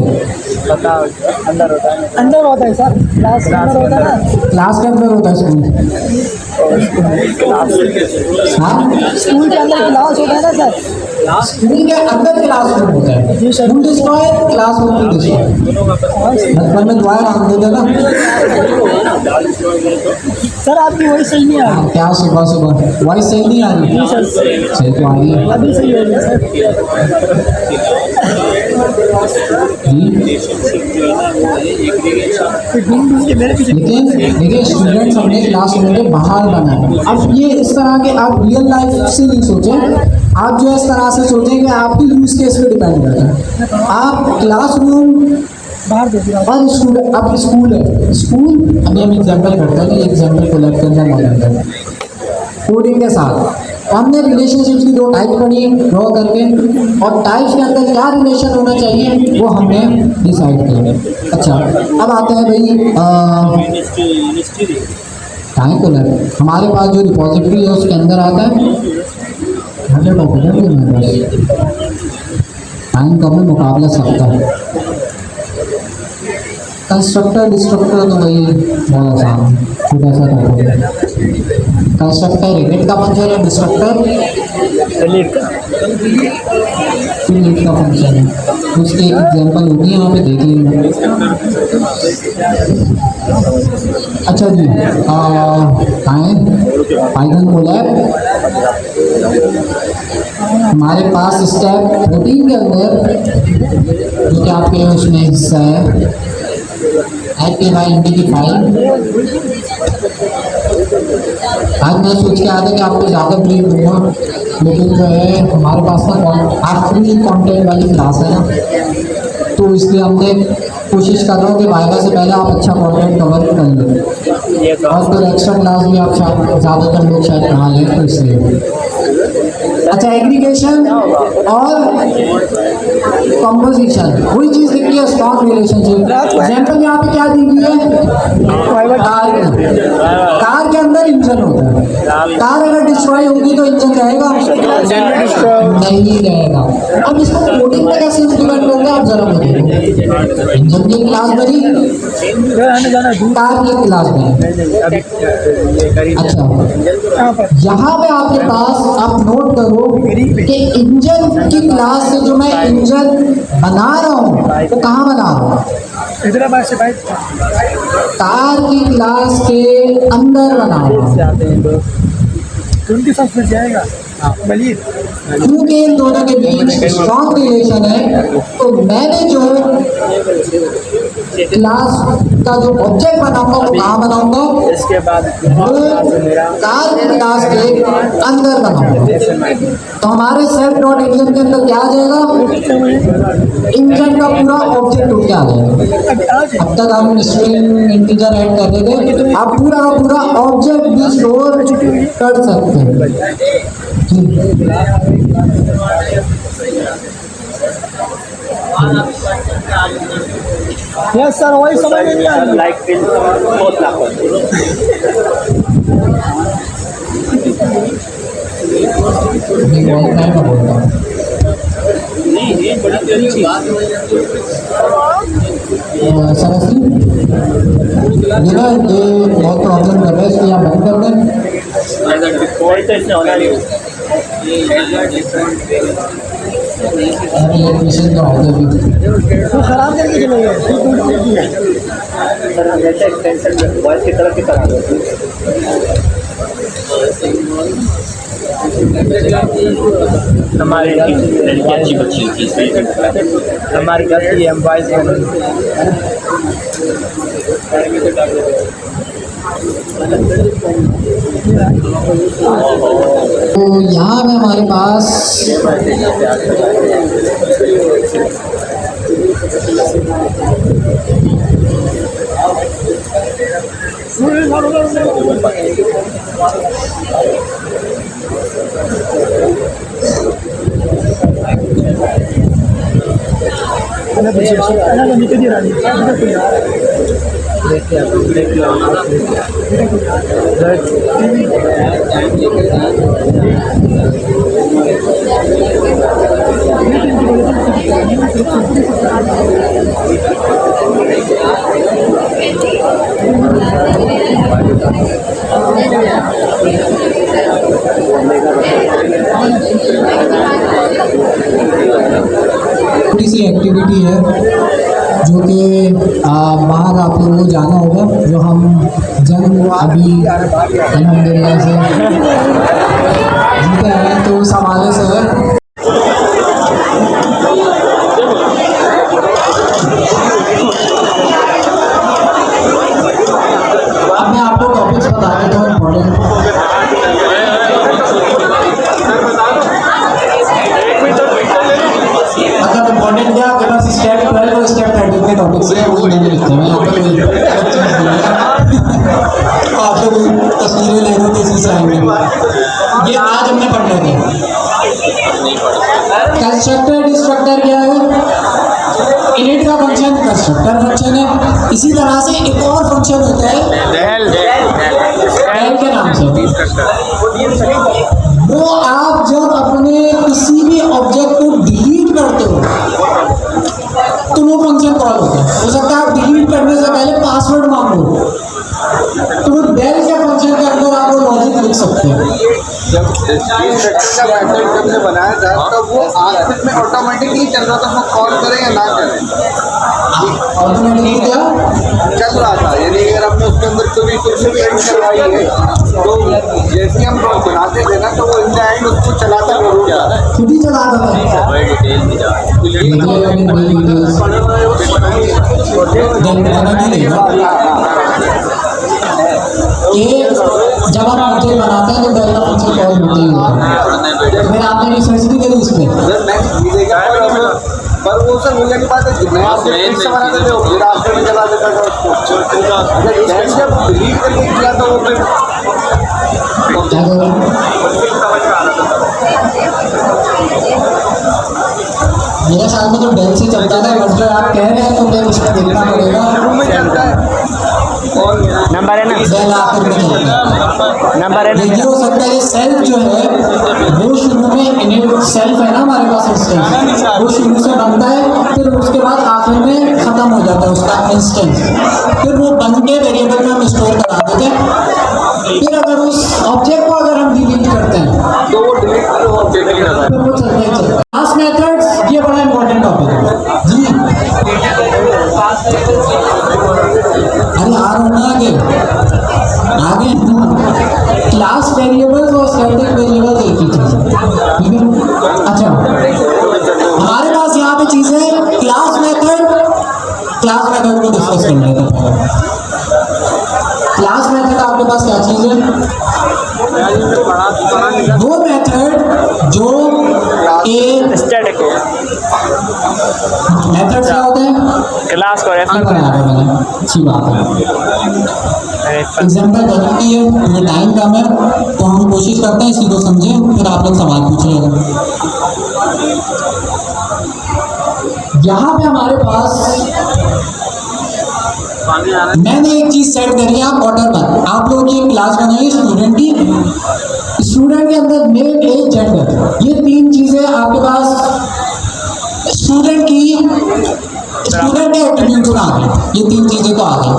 अंदर होता है सर, क्लास के अंदर होता है ना, क्लास के अंदर होता है स्कूल। हाँ स्कूल के अंदर क्लास होता है ना सर, स्कूल के अंदर क्लासरूम होता है। स्कूल डिस्ट्रॉय, क्लासरूम भी डिस्ट्रॉय। बचपन में दुआएं मांगते थे ना सर। आपकी वही सही नहीं आ रही। क्या सुबह सुबह वॉइस सही नहीं आ रही? सही तो आ रही है अभी सही हो गया सर। लेकिन देखिए स्टूडेंट्स हमने क्लासरूम के बाहर बनाए। अब ये इस तरह के आप रियल लाइफ से नहीं सोचें, आप जो इस तरह से सोचें कि आपकी यूज केस पे डिपेंड करता है। आप क्लासरूम बाहर दे दिया और स्टूडेंट, अब स्कूल है, स्कूल अभी हम एग्जाम्पल करते हैं, एग्जाम्पल को लेकर करना मॉडल है कोडिंग के साथ। हमने रिलेशनशिप्स की 2 टाइप पढ़ी ड्रॉ करके, और टाइप्स के अंदर क्या रिलेशन होना चाहिए वो हमने डिसाइड किया। अच्छा, अब आते हैं भाई टाइम कलर। हमारे पास जो रिपोजिटरी है उसके अंदर आता है 100% टाइम का में मुकाबला सकता है। कंस्ट्रक्टर डिस्ट्रक्टर तो वही बहुत आसान, छोटा सा टॉपिक है। कंस्ट्रक्टर इनिट का फंक्शन है, डिस्ट्रक्टर डिलीट का इनिट का फंक्शन है। उसकी एक एग्जांपल होगी यहाँ पे, देख लीजिए। अच्छा जी, पाइथन कोलैब हमारे पास स्टेप 14 के अंदर जो कि आपके उसमें हिस्सा है की फाइल। आज मैं सोच के आया था कि आपको ज़्यादा ब्रीफ दूंगा, लेकिन जो है हमारे पास ना आखिरी कंटेंट वाली क्लास है ना, तो इसलिए हमने कोशिश कर रहा हूँ कि वाइवा से पहले आप अच्छा कंटेंट कवर कर लें, और फिर एक्स्ट्रा क्लास भी आप ज़्यादातर लोग शायद पढ़ा लें, तो इसलिए। अच्छा, एग्रीगेशन और कंपोजिशन वही चीज़ दिख रही है, स्ट्रॉन्ग रिलेशनशिप। एग्जाम्पल यहाँ पे क्या दी हुई है, कार के अंदर इंजन होता है। कार अगर डिस्ट्रॉय होगी तो इंजन रहेगा नहीं रहेगा। अब इसको कोडिंग में कैसे इम्प्लीमेंट करते हैं आप जरा बताइए। इंजन की क्लास बनी, कार की क्लास बनी। अच्छा, यहाँ पे आपके पास आप नोट करो कि इंजन की क्लास से जो मैं इंजन बना रहा हूँ वो कहाँ बना रहा हूँ, हैदराबाद से बाइक कार की क्लास के अंदर बना रहा हूँ, तो उनके साथ फिर जाएगा बलिए। क्योंकि इन दोनों के बीच स्ट्रॉन्ग रिलेशन है, तो मैंने जो क्लास का जो ऑब्जेक्ट बनाऊंगा वो कहाँ बनाऊंगा, इसके बाद कार की क्लास के अंदर बनाऊंगा। तो हमारे सेल्फ डॉट इंजन के अंदर क्या आ जाएगा, इंजन का पूरा ऑब्जेक्ट उठ के आ जाएगा। अब तक हम स्ट्रिंग इंटीजर ऐड कर रहे थे, आप पूरा का पूरा ऑब्जेक्ट भी स्टोर कर सकते हैं। यस सर, वही समझ में नहीं आ रही। लाइक फिल बहुत लाख सरस्वती ये ना, ये बहुत प्रॉब्लम कर रहा है, इसको यहाँ बंद कर दें। कोई तो इससे होना नहीं। इलेक्ट्रिशियन का ऑर्डर भी वो खराब करके चले गए, फिर टूट गई है। सर हम ऐसे एक्सटेंशन वॉइस की तरफ ही करा दो। हमारी लड़की अच्छी बच्ची थी, हमारी गलती है, हम वॉइस तो यहाँ में हमारे पास छोटी सी एक्टिविटी है जो कि बाहर आप लोगों को जाना होगा, जो हम जंग अभी अल्हम्दुलिल्लाह से जीते हैं, तो उस हवाले से है। अब मैं आपको टॉपिक्स बता देता हूँ इम्पोर्टेंट। मतलब इम्पोर्टेंट क्या आपके पास स्टेप 12 और स्टेप 13 के टॉपिक्स हैं, वो मैंने लिखे हैं यहाँ पर। आप लोग तस्वीरें ले रहे थे, इसी से आएंगे। ये आज हमने पढ़ना कंस्ट्रक्टर डिस्ट्रक्टर क्या है? इनिट का फंक्शन कंस्ट्रक्टर फंक्शन है। इसी तरह से एक और फंक्शन होता है डेल के नाम से। वो आप जब अपने किसी भी ऑब्जेक्ट को डिलीट करते हो तो वो फंक्शन कॉल होता है। हो सकता है आप डिलीट करने से पहले पासवर्ड मांगो, तो वो डेल के फंक्शन के अंदर आप वो लॉजिक लिख सकते हैं। जब ने बनाया था तब वो आखिर में ऑटोमेटिकली चल रहा था, वो कॉल करें या ना करें ऑटोमेटिकली क्या चल रहा था। यानी अगर हमने उसके अंदर कभी कुछ प्रिंट करवाई है तो जैसे हम बनाते थे ना तो वो इन द एंड उसको चलाता जरूर जा रहा है, खुद ही चला रहा था। ये जब आप ऑब्जेक्ट बनाते हैं तो डेल का फंक्शन कॉल होते ही होता है। फिर आपने रिसर्च भी करी इस पर। पर वो सर मुझे नहीं पता जितने आप फिर से बनाते थे वो फिर आफ्टर में चला देता था उसको। अगर जैसे जब डिलीट करके किया तो वो फिर क्या करें? मेरे ख्याल में तो डेल से चलता है, बट जो आप कह रहे हैं तो डेल उसमें देखना पड़ेगा। शुरू में चलता है और नंबर है ना, डेल आखिर में चलता है। नंबर है ये हो सकता है ये सेल्फ जो है वो शुरू में इनिट सेल्फ है ना हमारे पास इंस्टेंस, वो शुरू से बनता है, फिर उसके बाद आखिर में ख़त्म हो जाता है उसका इंस्टेंस। फिर वो बन के वेरिएबल में हम स्टोर करा देते हैं। फिर अगर उस ऑब्जेक्ट को अगर हम डिलीट करते हैं तो वो डिलीट तो ऑब्जेक्ट ही रहता है। तो वो चलता ही चलता है। क्लास मेथड्स ये बड़ा इंपॉर्टेंट टॉपिक है जी। अरे आ रहा हूँ ना आगे क्लास वेरिएबल्स और स्टैटिक वेरिएबल्स एक ही चीज़ है, ठीक है। अच्छा, हमारे पास यहाँ पे चीज़ है क्लास मेथड को डिस्कस कर लेते हैं। क्लास मेथड आपके पास क्या चीज़ है? वो मेथड जो स्टैटिक मेथड क्या होते हैं? क्लास को ये बनाया था मैंने, अच्छी बात है। एग्जाम्पल जरूरी है, ये टाइम कम है तो हम कोशिश करते हैं इसी को समझें, फिर आप लोग सवाल पूछिएगा। यहाँ पे हमारे पास मैंने एक चीज़ सेट करी है, आप ऑर्डर पर आप लोगों की एक क्लास बनाइए स्टूडेंट की। स्टूडेंट के अंदर नेम एज जेंडर, ये तीन चीज़ें आपके पास स्टूडेंट के एट्रीब्यूट आ गए। ये तीन चीज़ें तो आ गई।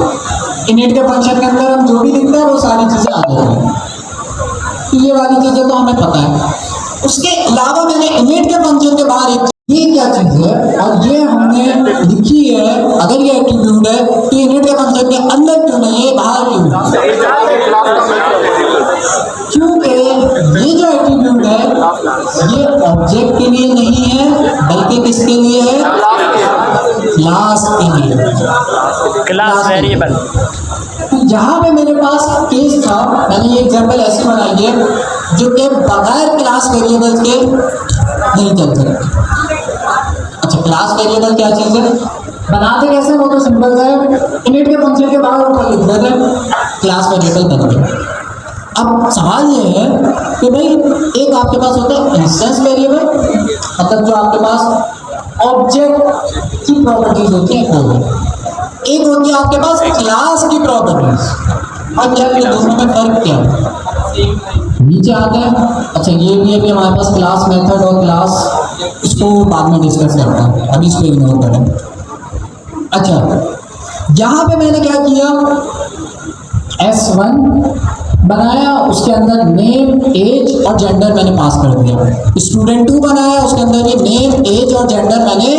इनिट के फंक्शन के अंदर हम जो भी लिखते हैं वो सारी चीज़ें आ जाती हैं। तो ये वाली चीज़ें तो हमें पता है। उसके अलावा मैंने इनिट के फंक्शन के बाहर एक ये क्या चीज़ है और ये हमने लिखी है, अगर ये एट्रीब्यूट है तो इनिट के फंक्शन के अंदर क्यों नहीं है, बाहर क्यों? क्योंकि ये जो एट्रीब्यूट है ये ऑब्जेक्ट के लिए नहीं है बल्कि किसके लिए है? क्लास के लिए, क्लास वेरिएबल। तो यहाँ पे मेरे पास एक केस था, मैंने ये एग्जांपल ऐसे बनाई है जो कि बगैर क्लास वेरिएबल्स के नहीं चल सकते। अच्छा, क्लास वेरिएबल क्या चीज़ है? बनाते कैसे? वो तो सिंपल है, इनिट के फंक्शन के बाहर ऊपर लिख देते क्लास वेरिएबल बन गया। अब सवाल ये है कि भाई एक आपके पास होता है इंस्टेंस वेरिएबल, मतलब जो आपके पास ऑब्जेक्ट की प्रॉपर्टीज होती हैं वो, एक होती है आपके पास क्लास की प्रॉपर्टीज। अब क्या ये दोनों में फर्क क्या है? नीचे आता है। अच्छा, ये भी है कि हमारे पास क्लास मेथड और क्लास, इसको बाद में डिस्कस करता हूँ, अभी इसको इग्नोर करें। अच्छा, यहाँ पे मैंने क्या किया, S1 बनाया, उसके अंदर नेम एज और जेंडर मैंने पास कर दिया। स्टूडेंट 2 बनाया, उसके अंदर भी नेम एज और जेंडर मैंने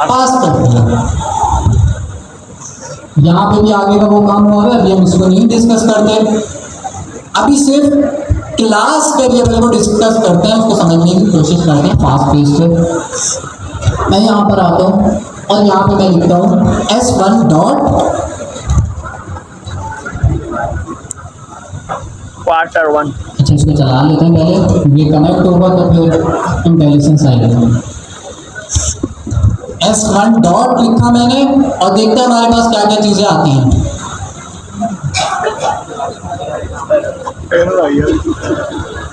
पास कर दिया। यहाँ पे भी आगे का वो काम हुआ है, अभी हम इसको नहीं डिस्कस करते। अभी सिर्फ क्लास वेरिएबल को डिस्कस करते हैं, उसको समझने की कोशिश करते हैं फास्ट पेस पे। मैं यहाँ पर आता हूँ और यहाँ पे मैं लिखता हूँ S1 डॉट Q1। अच्छा, इसको चला लेते हैं पहले, ये कनेक्ट होगा तो फिर इंटेलिजेंस आएगा। S1 डॉट लिखा मैंने और देखते हैं हमारे पास क्या क्या चीज़ें आती हैं।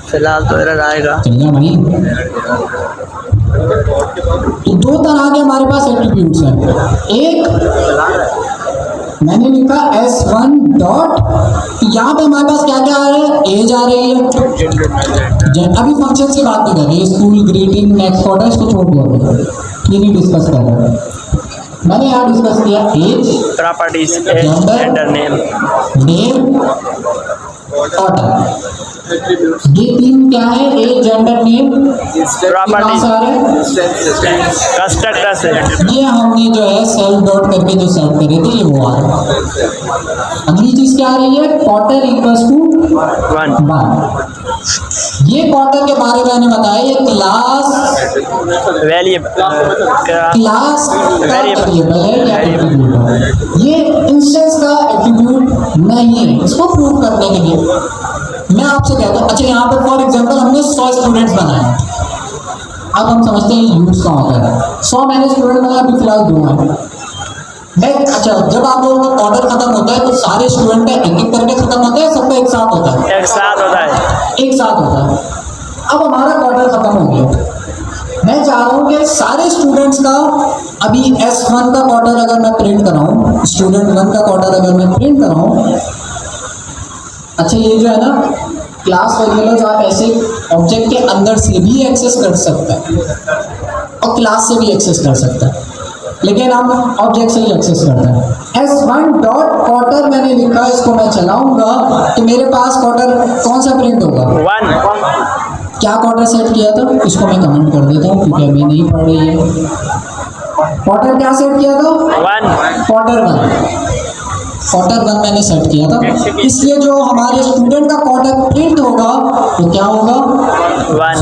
फिलहाल तो एरर आएगा। चलिए भाई, तो दो तरह के हमारे पास एट्रीब्यूट्स हैं। एक मैंने लिखा S1 डॉट, यहाँ पे हमारे पास क्या क्या आ रहा है, एज आ रही है। अभी फंक्शन की बात नहीं कर रही, स्कूल ग्रीटिंग नेक्स्ट ऑर्डर इसको छोड़ दो, ये नहीं डिस्कस कर रहे हैं। मैंने यहाँ डिस्कस किया age, properties, gender, name, order. ये तीन क्या है, age, gender, name, properties, constructor से ये हमने जो है सेल्फ डॉट करके जो सेट करे थे ये वो आ रहा है। अगली चीज क्या आ रही है, क्वार्टर इक्वल्स टू 1। ये क्वार्टर के बारे में मैंने बताया, ये क्लास वेरिएबल है या एट्रीब्यूट है। ये इंस्टेंस का एट्रीब्यूट नहीं है। इसको प्रूव करने के लिए मैं आपसे कहता हूँ, अच्छा यहाँ पर फॉर एग्जांपल हमने 100 स्टूडेंट्स बनाए। अब हम समझते हैं यूज कहाँ होता है। 100 मैंने स्टूडेंट बनाया, अभी फिलहाल 2 हैं। अच्छा, जब आप लोगों का ऑर्डर खत्म होता है तो सारे स्टूडेंट का एक एक करके खत्म होता है, सबका एक साथ होता है? एक साथ होता है। अब हमारा क्वार्टर खत्म हो गया। मैं चाह रहा हूँ कि सारे स्टूडेंट्स का अभी S1 का क्वार्टर अगर मैं प्रिंट कराऊँ, स्टूडेंट 1 का क्वार्टर अगर मैं प्रिंट कराऊँ, अच्छा ये जो है ना क्लास वेरिएबल्स आप ऐसे ऑब्जेक्ट के अंदर से भी एक्सेस कर सकते हैं और क्लास से भी एक्सेस कर सकते हैं, लेकिन हम ऑब्जेक्ट से ही एक्सेस करते हैं। S1 डॉट क्वार्टर मैंने लिखा, इसको मैं चलाऊंगा तो मेरे पास क्वार्टर कौन सा प्रिंट होगा, 1। क्या क्वार्टर सेट किया था, इसको मैं कमेंट कर देता हूँ क्योंकि अभी नहीं पढ़ रही है। क्वार्टर क्या सेट किया था, 1। क्वार्टर 1 मैंने सेट किया था, इसलिए जो हमारे स्टूडेंट का क्वार्टर प्रिंट होगा तो क्या होगा, 1।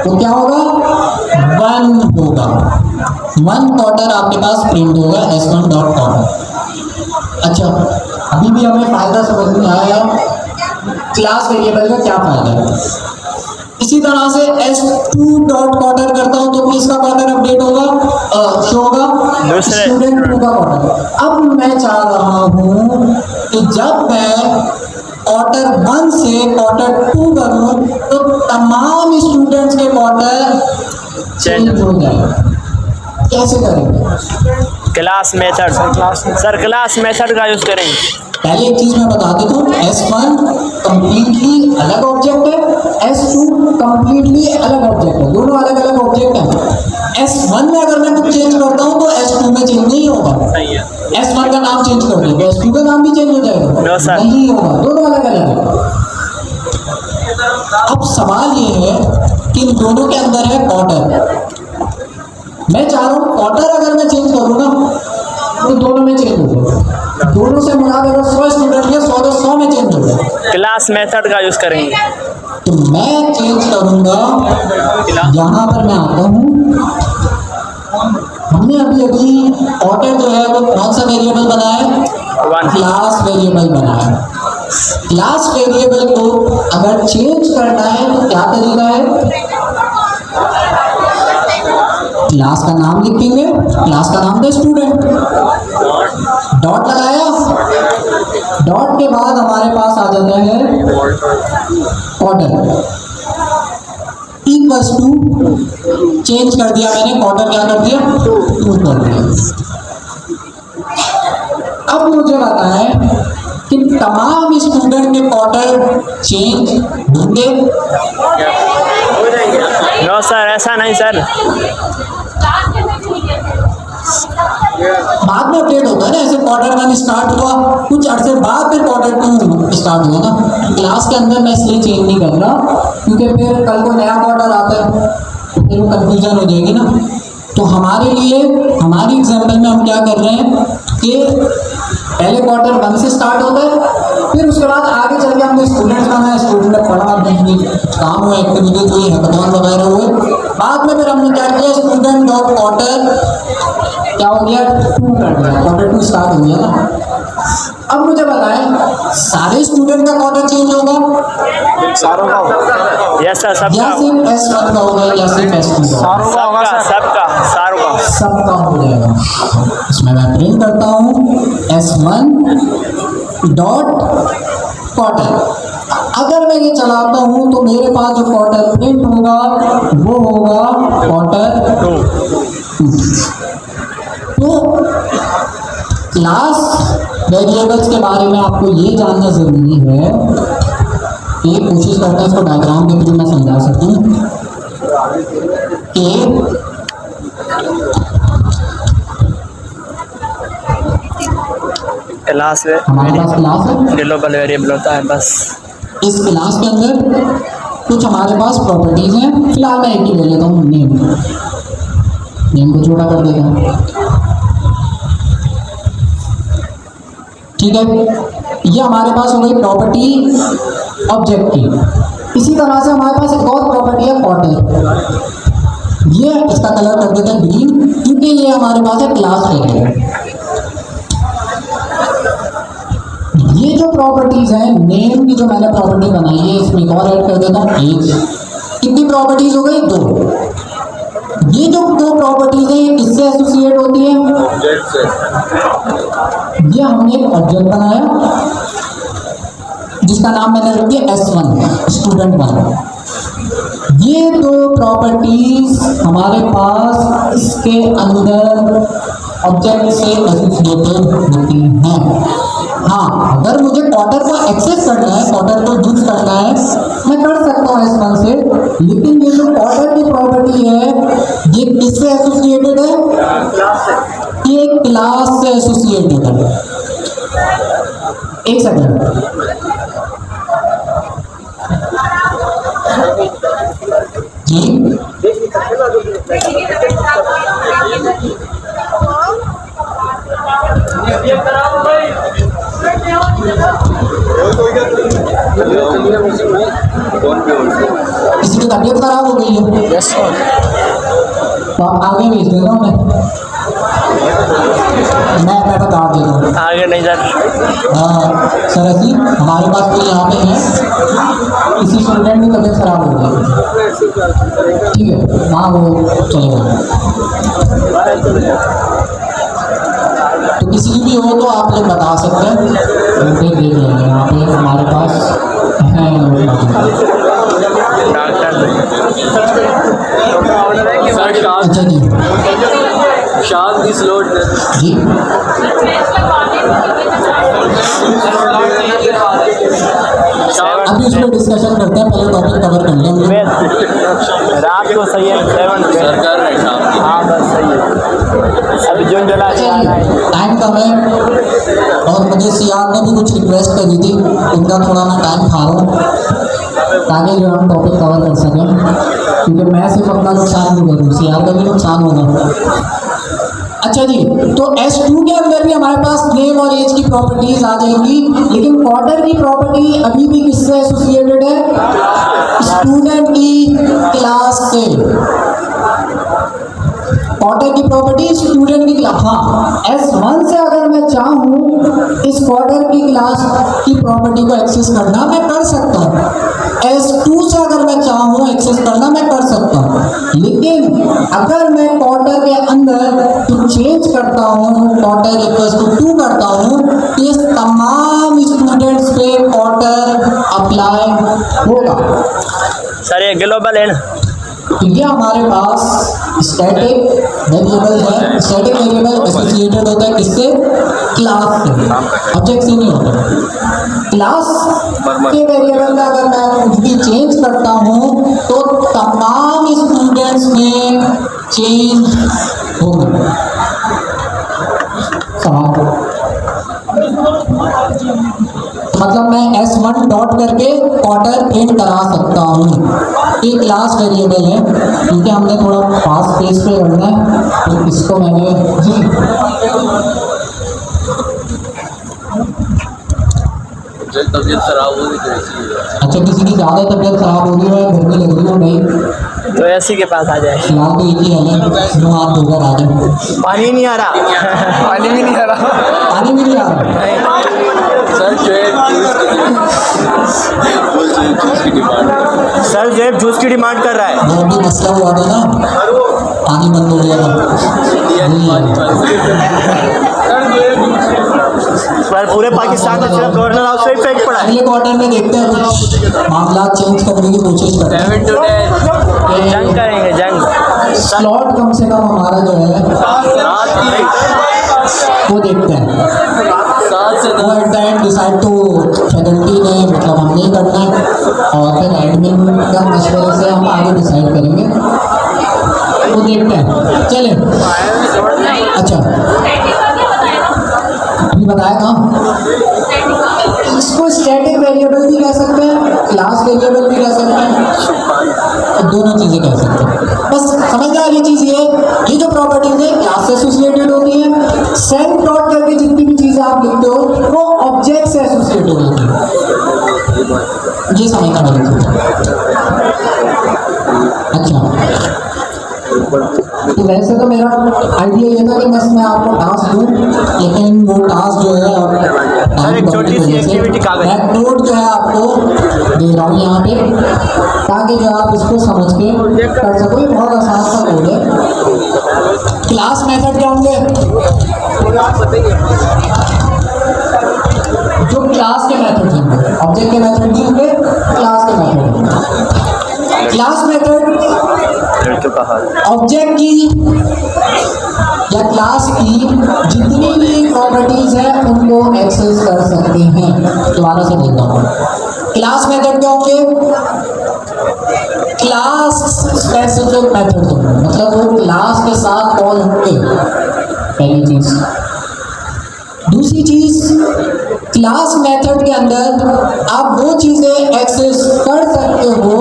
तो क्या होगा, 1 होगा। 1 क्वार्टर आपके पास प्रिंट होगा S1 डॉट क्वार्टर। अच्छा, अभी भी हमें फायदा समझ में आया क्लास वेरिएबल का क्या फायदा है। इसी तरह से S2 डॉट क्वार्टर करता हूं तो किसका क्वार्टर अपडेट होगा, शो होगा, स्टूडेंट 2 का क्वार्टर। अब मैं चाह रहा हूं कि जब मैं क्वार्टर 1 से क्वार्टर 2 करूं तो तमाम स्टूडेंट्स के क्वार्टर चेंज हो जाए। कैसे करेंगे, class method sir, class method का यूज करेंगे। पहले एक चीज मैं बता देता हूँ, S1 कंप्लीटली अलग ऑब्जेक्ट है, S2 कंप्लीटली अलग ऑब्जेक्ट है, दोनों अलग अलग ऑब्जेक्ट हैं। S1 में अगर मैं कुछ चेंज करता हूँ तो S2 में चेंज नहीं होगा। S1 का नाम चेंज कर देंगे, S2 का नाम भी चेंज हो जाएगा, नहीं होगा, दोनों अलग अलग है। अब सवाल ये है कि इन दोनों के अंदर है क्वार्टर। मैं चाह रहा हूँ क्वार्टर अगर मैं चेंज करूँ ना तो दोनों में चेंज हो जाए, दोनों से मुराद अगर 100 स्टूडेंट है 100 में चेंज हो जाए। क्लास मेथड का यूज करेंगे तो मैं चेंज करूंगा, यहाँ पर मैं आता हूँ, हमने अभी क्वार्टर जो है वो कौन सा वेरिएबल बनाया है, क्लास वेरिएबल बनाया है। क्लास वेरिएबल को अगर चेंज करना है तो क्या तरीका है, क्लास का नाम लिखेंगे, क्लास का नाम था स्टूडेंट, डॉट लगाया, डॉट के बाद हमारे पास आ जाता है ऑर्डर इक्वल्स टू, चेंज कर दिया मैंने, ऑर्डर क्या कर दिया, 2 कर दिया। अब मुझे बताएं कि तमाम स्टूडेंट के ऑर्डर चेंज होंगे? नो सर, ऐसा नहीं सर, बाद में अपडेट होता है ना, ऐसे क्वार्टर 1 स्टार्ट हुआ, कुछ अर्से बाद फिर क्वार्टर 2 स्टार्ट हुआ ना। क्लास के अंदर मैं इसलिए चेंज नहीं कर रहा क्योंकि फिर कल को नया क्वार्टर आता है तो फिर वो कंफ्यूजन हो जाएगी ना। तो हमारे लिए, हमारी एग्जाम्पल में हम क्या कर रहे हैं कि पहले क्वार्टर 1 से स्टार्ट होता है, फिर उसके बाद आगे चल के हमने स्टूडेंट्स बनाया, स्टूडेंट ने पढ़ा, काम हुआ, एक्टिविटी हुई, हैकाथॉन वगैरह हुए, बाद में फिर हमने क्या किया, स्टूडेंट डॉट क्वार्टर क्या हो गया, 2 कर दिया, क्वार्टर 2 स्टार्ट हो गया ना। अब मुझे बताएं सारे स्टूडेंट का क्वार्टर चेंज होगा, सारों का होगा, यस सर, सबका, या सिर्फ S1 का होगा या सिर्फ S2 का, सबका हो जाएगा। इसमें मैं प्रिंट करता हूँ S1 डॉट क्वार्टर। अगर मैं ये चलाता हूँ तो मेरे पास जो क्वार्टर प्रिंट होगा वो होगा क्वार्टर 2। तो क्लास वेरिएबल्स के बारे में आपको ये जानना ज़रूरी है कि कोशिश करता है इसको डायग्राम के थ्रू मैं समझा सकूँ कि क्लास है, हमारे पास क्लास है, ग्लोबल वेरिएबल होता है बस। इस क्लास के अंदर कुछ हमारे पास प्रॉपर्टीज हैं। फिलहाल मैं एक ही ले लेता हूँ, नेम को छोटा कर देता हूँ, ठीक है। ये हमारे पास हो गई प्रॉपर्टी ऑब्जेक्ट की। इसी तरह से हमारे पास एक और प्रॉपर्टी है क्वार्टर। ये इसका कलर कर देते हैं ग्रीन, क्योंकि ये हमारे पास है क्लास वेरिएबल। ये जो प्रॉपर्टीज हैं, नेम की जो मैंने प्रॉपर्टी बनाई है, इसमें एक और ऐड कर देता हूँ एज। कितनी प्रॉपर्टीज हो गई? 2। ये जो 2 प्रॉपर्टीज हैं ये किससे एसोसिएट होती है? ऑब्जेक्ट से। ये हमने एक ऑब्जेक्ट बनाया जिसका नाम मैंने रख दिया S1, स्टूडेंट 1। ये 2 प्रॉपर्टीज हमारे पास इसके अंदर ऑब्जेक्ट से एसोसिएटेड होती हैं। हाँ, अगर मुझे क्वार्टर को एक्सेस करना है, क्वार्टर को यूज करना है, मैं कर सकता हूँ S1 से, लेकिन ये जो क्वार्टर की प्रॉपर्टी है ये किससे एसोसिएटेड है? ये क्लास से एसोसिएटेड है। एक सेकंड, जी किसी की तबीयत खराब हो गई है? तो आप आगे भेज देता हूँ मैं बता देता हूँ आगे नहीं जा। सर ऐसी हमारे पास तो यहाँ पे है, किसी स्टूडेंट की तबीयत खराब हो गई, ठीक है, हाँ वो चलेगा। तो किसी की भी हो तो आप लोग बता सकते हैं, फिर देख लेंगे। यहाँ पे हमारे पास है अच्छा जी, शाद दिस लोड जी अभी उसमें डिस्कशन करते हैं, पहले टॉपिक कवर कर लेंगे। रात को सही है 7 सरकार है साहब। हाँ बस सही है। अभी जून जुलाई टाइम कम है और मुझे सीआर ने भी कुछ रिक्वेस्ट करी थी, उनका थोड़ा मैं टाइम खा रहा हूँ ताकि जो हम टॉपिक कवर कर सकें, क्योंकि मैं सिर्फ अपना नुकसान नहीं करूँ, सीआर का भी नुकसान होगा। अच्छा जी, तो S2 के अंदर भी हमारे पास नेम और एज की प्रॉपर्टीज आ जाएंगी, लेकिन क्वार्टर की प्रॉपर्टी अभी भी किससे एसोसिएटेड है? स्टूडेंट की क्लास से। क्वार्टर की प्रॉपर्टी स्टूडेंट की क्लास। हाँ, S1 से अगर मैं चाहूँ इस क्वार्टर की क्लास की प्रॉपर्टी को एक्सेस करना, मैं कर सकता हूँ। S2 से अगर मैं चाहूँ एक्सेस करना, मैं कर सकता हूँ। लेकिन अगर मैं क्वार्टर के अंदर तो चेंज करता हूँ, क्वार्टर इक्वल्स टू 2 करता हूँ, तो ये तमाम स्टूडेंट्स पे क्वार्टर अप्लाई होगा। सर ये ग्लोबल है ना, तो ये हमारे पास स्टैटिक वेरिएबल है। स्टैटिक वेरिएबल एसोसिएटेड होता है किससे? क्लास से, ऑब्जेक्ट से नहीं होता। क्लास के वेरिएबल का अगर मैं कुछ भी चेंज करता हूँ तो तमाम स्टूडेंट्स में चेंज होगा। सवाल मतलब मैं S1 डॉट करके क्वार्टर प्रिंट करा सकता हूँ। ये क्लास वेरिएबल है, क्योंकि हमने थोड़ा फास्ट पेस पे करना है, तो इसको मैंने जी तबीयत खराब हो रही है। अच्छा, किसी की ज़्यादा तबीयत खराब हो रही है, गर्मी लग रही हो नहीं, तो ऐसी के पास आ जाए। फिलहाल तो एक ही है, नो आप धोकर आ जाए। पानी नहीं आ रहा पानी भी नहीं आ रहा पानी भी नहीं आ रहा सर। सर जेब जूस की डिमांड कर रहा है। वो अभी मसला हुआ था ना, पानी बंद हो गया था। पर पूरे पाकिस्तान में सिर्फ गवर्नर हाउस पे इफेक्ट पड़ा है। अगले क्वार्टर में देखते हैं कुछ मामला चेंज करने की कोशिश करते हैं। जंग करेंगे, जंग। स्लॉट कम से कम हमारा जो है वो देखते हैं। वो एट द एंड डिसाइड तो फैकल्टी ने मतलब हमने ही करना है और फिर एडमिन का मशवरे से हम आगे डिसाइड करेंगे, वो देखते हैं। चले अच्छा अभी बताया ना, इसको स्टैटिक वेरिएबल भी कह सकते हैं, क्लास वेरिएबल भी कह सकते हैं, दोनों चीज़ें कह सकते हैं। बस समझदार वाली चीज़ ये जो प्रॉपर्टीज है क्लास से एसोसिएटेड होती है। सेल्फ डॉट करके जितनी भी चीज़ें आप लिखते हो वो ऑब्जेक्ट से एसोसिएटेड होती है, ये समझना वाली चीज़। अच्छा तो वैसे तो मेरा आइडिया ये था कि बस मैं आपको टास्क दूँ, लेकिन वो टास्क जो है एक छोटी सी एक्टिविटी कागज मैं नोट जो है आपको दे रहा हूँ यहाँ पे, ताकि जो आप इसको समझ के कर सको। ये बहुत आसान सा कोड है। क्लास मेथड क्या होंगे? जो क्लास के मेथड होंगे, ऑब्जेक्ट के मेथड नहीं होंगे, क्लास के मेथड होंगे। क्लास मेथड ऑब्जेक्ट की या क्लास की जितनी भी प्रॉपर्टीज है उनको एक्सेस कर सकते हैं। दोबारा से बोलता हूँ, क्लास मेथड क्या होंगे? क्लास स्पेसिफिक मेथड होंगे, मतलब वो क्लास के साथ कॉल होंगे, पहली चीज। दूसरी चीज, क्लास मेथड के अंदर आप वो चीज़ें एक्सेस कर सकते हो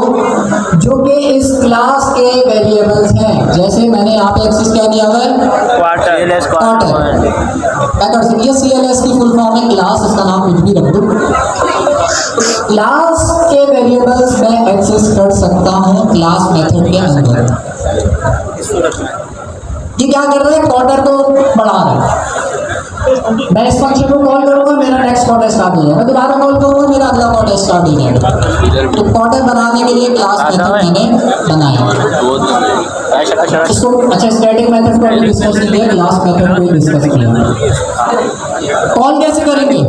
जो कि इस क्लास के वेरिएबल्स हैं। जैसे मैंने यहाँ पे एक्सेस क्या किया हुआ है? क्वार्टर। ये CLS की फुल फॉर्म है, क्लास, इसका नाम कुछ भी रख दो। क्लास के वेरिएबल्स मैं एक्सेस कर सकता हूँ क्लास मेथड के अंदर। ये क्या कर रहा है? क्वार्टर को बढ़ा रहा है। मैं इस फंक्शन को कॉल करूंगा, मेरा नेक्स्ट क्वार्टर स्टार्ट हो जाएगा, दोबारा कॉल करूंगा, मेरा अगला क्वार्टर स्टार्ट हो जाएगा। तो क्वार्टर बनाने के लिए क्लास मेथड मैंने बनाया। इसको अच्छा स्टैटिक मेथड को डिस्कस किया, क्लास मेथड को डिस्कस किया। कॉल कैसे करेंगे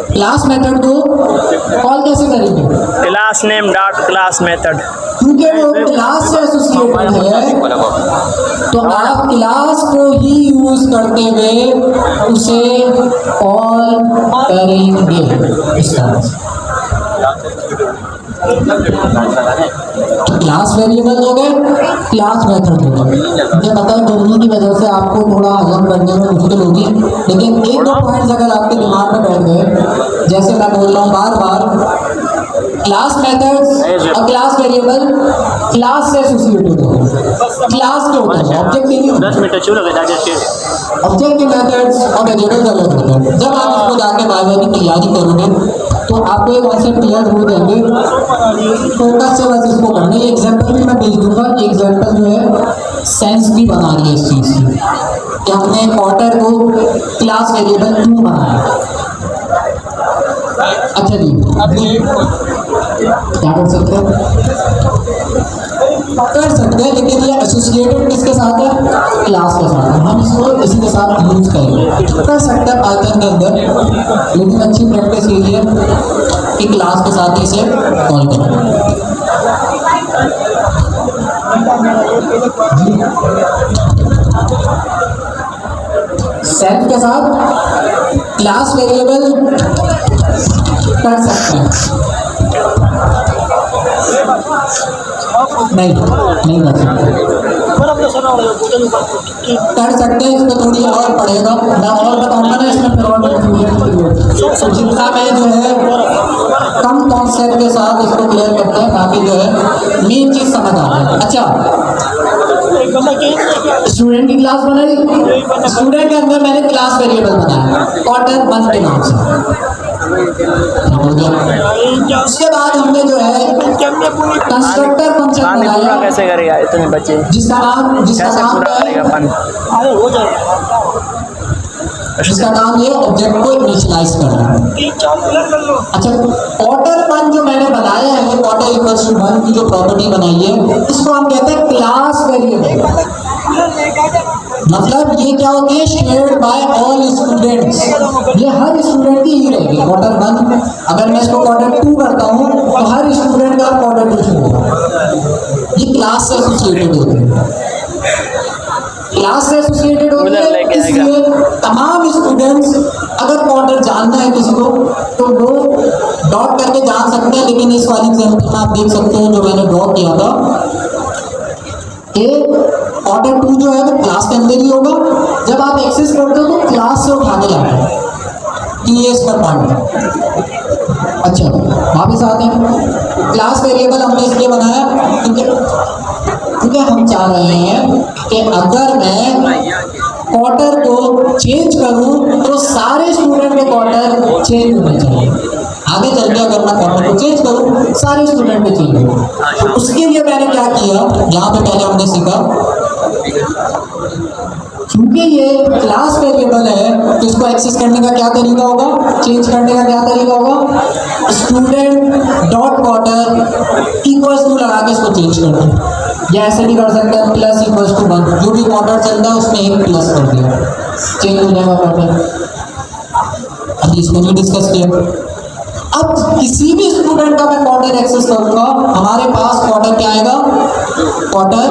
क्लास मेथड को? कॉल कैसे करेंगे? Class name dot class method, क्योंकि वो क्लास से एसोसिएटेड है तो आप क्लास को ही यूज करते हुए उसे कॉल करेंगे इस तरह से। तो क्लास वेरिएबल हो गए, क्लास मेथड हो गए। मुझे पता है गर्मी की वजह से आपको थोड़ा हजम करने में मुश्किल होगी, लेकिन एक दो पॉइंट्स अगर आपके दिमाग में बैठ गए, जैसे मैं बोल रहा हूँ बार बार, क्लास मेथड्स और क्लास वेरिएबल क्लास से एसोसिएटेड होते हैं। क्लास के होते हैं, ऑब्जेक्ट के नहीं होते। 10 मिनट चलो ऑब्जेक्ट के मेथड्स और वेरिएबल्स अलग होते हैं। जब आप इसको जाके वाइवा की तैयारी करोगे तो आपको ये कॉन्सेप्ट क्लियर हो जाएंगे। फोकस से बस इसको करना। ये एग्जाम्पल भी मैं भेज दूंगा। एग्जाम्पल जो है सेंस भी बना रही है इस चीज़ की कि हमने क्वार्टर को क्लास वेरिएबल क्यों बनाया। अच्छा जी, क्या कर सकते हैं? कर सकते हैं, लेकिन ये एसोसिएटेड किसके साथ है? क्लास के साथ है। हम इसको इसी के साथ यूज करेंगे। कर सकते हैं पाइथन के अंदर, लेकिन अच्छी प्रैक्टिस के लिए कि क्लास के साथ ही इसे कॉल करें। सेल्फ के साथ क्लास वेरिएबल कर सकते हैं। नहीं कर सकते हैं। इसमें थोड़ी और पड़ेगा, मैं और बताऊंगा ना इसमें फिर और जितना मैं जो है कम कॉन्सेप्ट के साथ इसको क्लियर करते हैं, बाकी जो है मेन चीज़ समझ आ रहा है। अच्छा, स्टूडेंट की क्लास बनाई, स्टूडेंट के अंदर मैंने क्लास वेरिएबल बनाया क्वार्टर 1 के नाम से। उसके बाद हमने जो है कंस्ट्रक्टर फंक्शन बनाया। कैसे करेगा इतने बच्चे? जिसका नाम ये ऑब्जेक्ट को इनिशियलाइज करना है। अच्छा, क्वार्टर 1 जो मैंने बनाया है, क्वार्टर इक्वल्स टू 1 की जो प्रॉपर्टी बनाई है, इसको हम कहते हैं क्लास वेरिएबल। मतलब ये क्या होती है, शेयर्ड बाय ऑल स्टूडेंट्स, ये हर स्टूडेंट की ही रहेगी। क्वार्टर 1 अगर मैं इसको क्वार्टर 2 करता हूँ तो हर स्टूडेंट का क्वार्टर 2 शुरू होगा। ये क्लास से एसोसिएटेड होती है, क्लास से एसोसिएटेड होती है, इसलिए तमाम स्टूडेंट्स अगर क्वार्टर जानना है किसी को तो वो डॉट करके जान सकते हैं। लेकिन इस वाली एग्जाम्पल में आप देख सकते हो जो मैंने ड्रॉ किया था कि क्वार्टर 2 जो है वो क्लास के अंदर ही होगा। जब आप एक्सेस करते हो तो क्लास से उठा के लाते हैं कि ये इसका पॉइंट है। अच्छा, वापस आते हैं। क्लास वेरिएबल हमने इसलिए बनाया क्योंकि हम चाह रहे हैं कि अगर मैं क्वार्टर को चेंज करूं तो सारे स्टूडेंट के क्वार्टर चेंज होने चाहिए। आगे चल के अगर मैं क्वार्टर को चेंज करूं सारे स्टूडेंट के चेंज हो, तो उसके लिए मैंने क्या किया, यहाँ पे पहले हमने सीखा क्योंकि ये क्लास वेरिएबल है तो इसको एक्सेस करने का क्या तरीका होगा, चेंज करने का क्या तरीका होगा, student dot quarter equals to लगा के इसको चेंज कर दो। या ऐसे भी कर सकते हैं प्लस इक्वल्स टू 1, जो भी क्वार्टर चल रहा है उसमें एक प्लस कर दिया, चेंज हो जाएगा क्वार्टर। अभी इसको नहीं डिस्कस किया। अब किसी भी स्टूडेंट का मैं क्वार्टर एक्सेस करूंगा, हमारे पास क्वार्टर क्या आएगा, क्वार्टर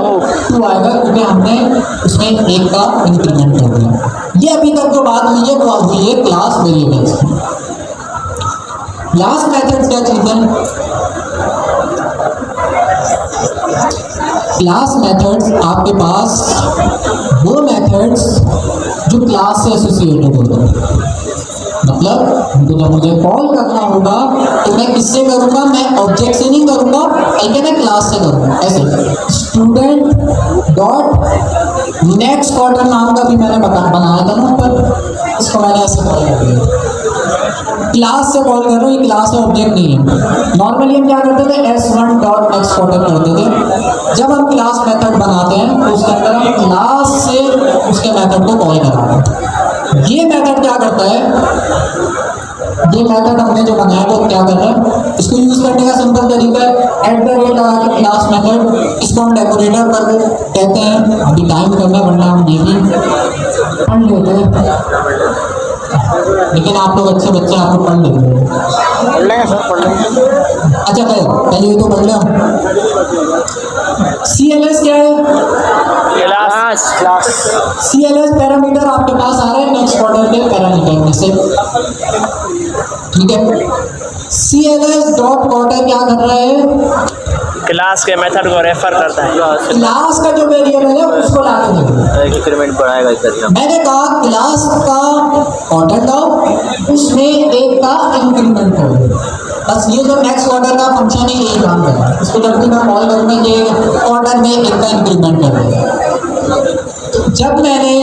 2 आएगा, क्योंकि हमने उसमें एक का इंक्रीमेंट कर दिया। ये अभी तक जो बात हुई है वो हुई है क्लास वेरिएबल्स की। क्लास मेथड्स क्या चीज है? क्लास मेथड्स आपके पास वो मेथड्स जो क्लास से एसोसिएटेड होते हैं। मतलब उनको जब मुझे कॉल करना होगा तो मैं किससे करूँगा, मैं ऑब्जेक्ट से नहीं करूँगा बल्कि मैं क्लास से करूँगा। ऐसे स्टूडेंट डॉट नेक्स्ट क्वार्टर नाम का भी मैंने बनाया था ना ऊपर, इसको मैंने ऐसे कॉल कर दिया, क्लास से कॉल कर रहा हूँ, ये क्लास है ऑब्जेक्ट नहीं है। नॉर्मली हम क्या करते थे, S1 डॉट नेक्स्ट क्वार्टर करते थे। जब हम क्लास मेथड बनाते हैं तो उसके अंदर हम क्लास से उसके मेथड को कॉल कराते हैं। ये मेथड क्या करता है, ये मेथड हमने जो बनाया वो क्या कर रहा है, इसको यूज करने का सिंपल तरीका है @ लगा के क्लास मेथड, इसको हम डेकोरेटर कर कहते हैं। अभी टाइम कम है वरना हम ये भी पढ़ लेते हैं, लेकिन आप लोग अच्छे बच्चे आप लोग पढ़ लेंगे सर, पढ़ लेंगे। अच्छा पहले ये तो पढ़ लो। CLS क्या है, क्लास। CLS पैरामीटर आपके पास आ रहे हैं नेक्स्ट क्वार्टर के पैरामीटर में से, ठीक है। CLS डॉट क्वार्टर क्या कर रहा है, क्लास के मेथड को रेफर करता है, क्लास का जो वेरिएबल है उसको लाके देगा, इंक्रीमेंट बढ़ाएगा इधर। मैंने कहा क्लास का क्वार्टर लाओ, उसमें एक का इंक्रीमेंट करो। बस ये जो नेक्स्ट क्वार्टर का फंक्शन है यही काम कर रहा है। इसको जब भी मैं कॉल करूँगा ये क्वार्टर में एक का इंक्रीमेंट कर देगा। जब मैंने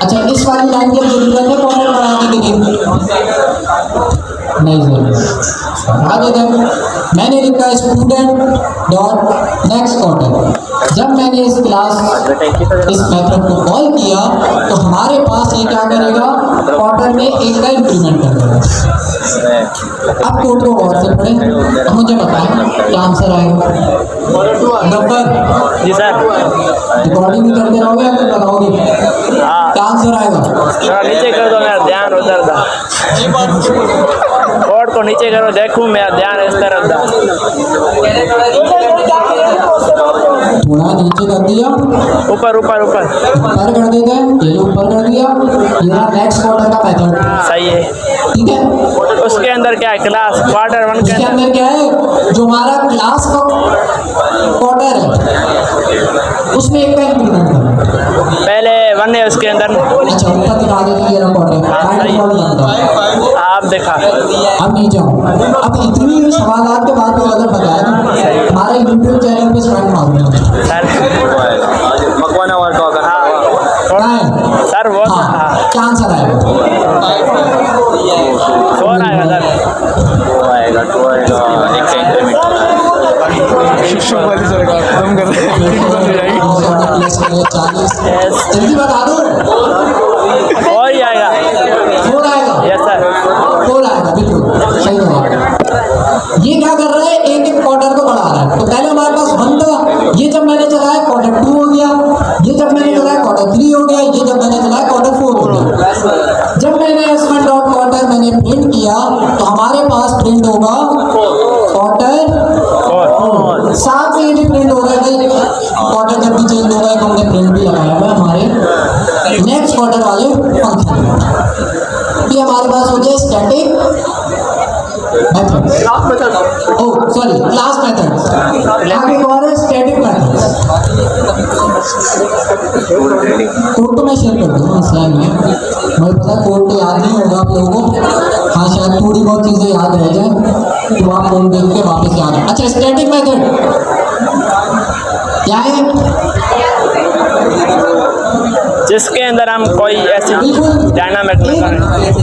अच्छा इस वाली लाइन की जरूरत है क्वार्टर बढ़ाने के लिए, नहीं जरूरत। आगे तक मैंने लिखा स्टूडेंट डॉट नेक्स्ट क्वार्टर। जब मैंने इस मेथड को कॉल किया तो हमारे पास ये क्या करेगा, क्वार्टर में एक का इंक्रीमेंट कर देगा। अब कोड को गौर से पढ़ें, अब मुझे बताएं क्या आंसर आएगा। गब्बर जी सर, रिकॉर्डिंग भी करते रहोगे या फिर बताओगे क्या आंसर आएगा? नीचे कर दो, मेरा ध्यान उधर था, कोड को नीचे करो, देखूं मेरा ध्यान इस तरफ था। थोड़ा नीचे कर दिया, ऊपर ऊपर ऊपर कर देते हैं, ये ऊपर कर दिया, ये नेक्स्ट क्वार्टर का मेथड सही है, ठीक है। उसके अंदर क्या है, क्लास क्वार्टर 1 के अंदर क्या है, जो हमारा क्लास का क्वार्टर है उसमें एक का इंक्रीमेंट करना, पहले 1 है उसके अंदर। अच्छा ऊपर दिखा देते हैं क्वार्टर, आप देखा, अब नहीं जाऊँ। अब इतनी सवाल के बाद तो अगर बताया ना हमारे यूट्यूब चैनल पे स्ट्राइक मारूंगा सर, मकवाना वाला सर वो क्या आंसर आएगा, 4 आएगा सर, 2 आएगा, 2 आएगा, एक का इंक्रीमेंट जल्दी बता दो, 4 ही आएगा, 4 आएगा, यस सर, 4 आएगा, बिल्कुल सही होगा। ये क्या कर रहा है, एक एक क्वार्टर को बढ़ा रहा है। तो पहले हमारे पास 1 था, ये जब मैंने चलाया क्वार्टर 2 हो गया, ये जब मैंने चलाया क्वार्टर 3 हो गया, ये जब मैंने चलाया क्वार्टर 4 हो गया। जब मैंने S1 डॉट क्वार्टर मैंने प्रिंट किया तो हमारे पास प्रिंट होगा क्वार्टर 4। साथ में ये भी प्रिंट होगा कि क्वार्टर जब भी चेंज होगा, हमने प्रिंट भी लगाया हुआ हमारे नेक्स्ट क्वार्टर वाले फंक्शन। ये हमारे पास हो गया static method, oh sorry class method. आगे और है स्टैटिक मेथड। कोड तो मैं शेयर कर दूंगा, मसला नहीं है, मुझे पता है कोड तो याद नहीं होगा आप लोगों को। हाँ शायद थोड़ी बहुत चीज़ें याद रह जाए तो आप कोड देख के वापस याद। अच्छा स्टैटिक मेथड क्या है? जिसके अंदर हम कोई ऐसी डायनामिक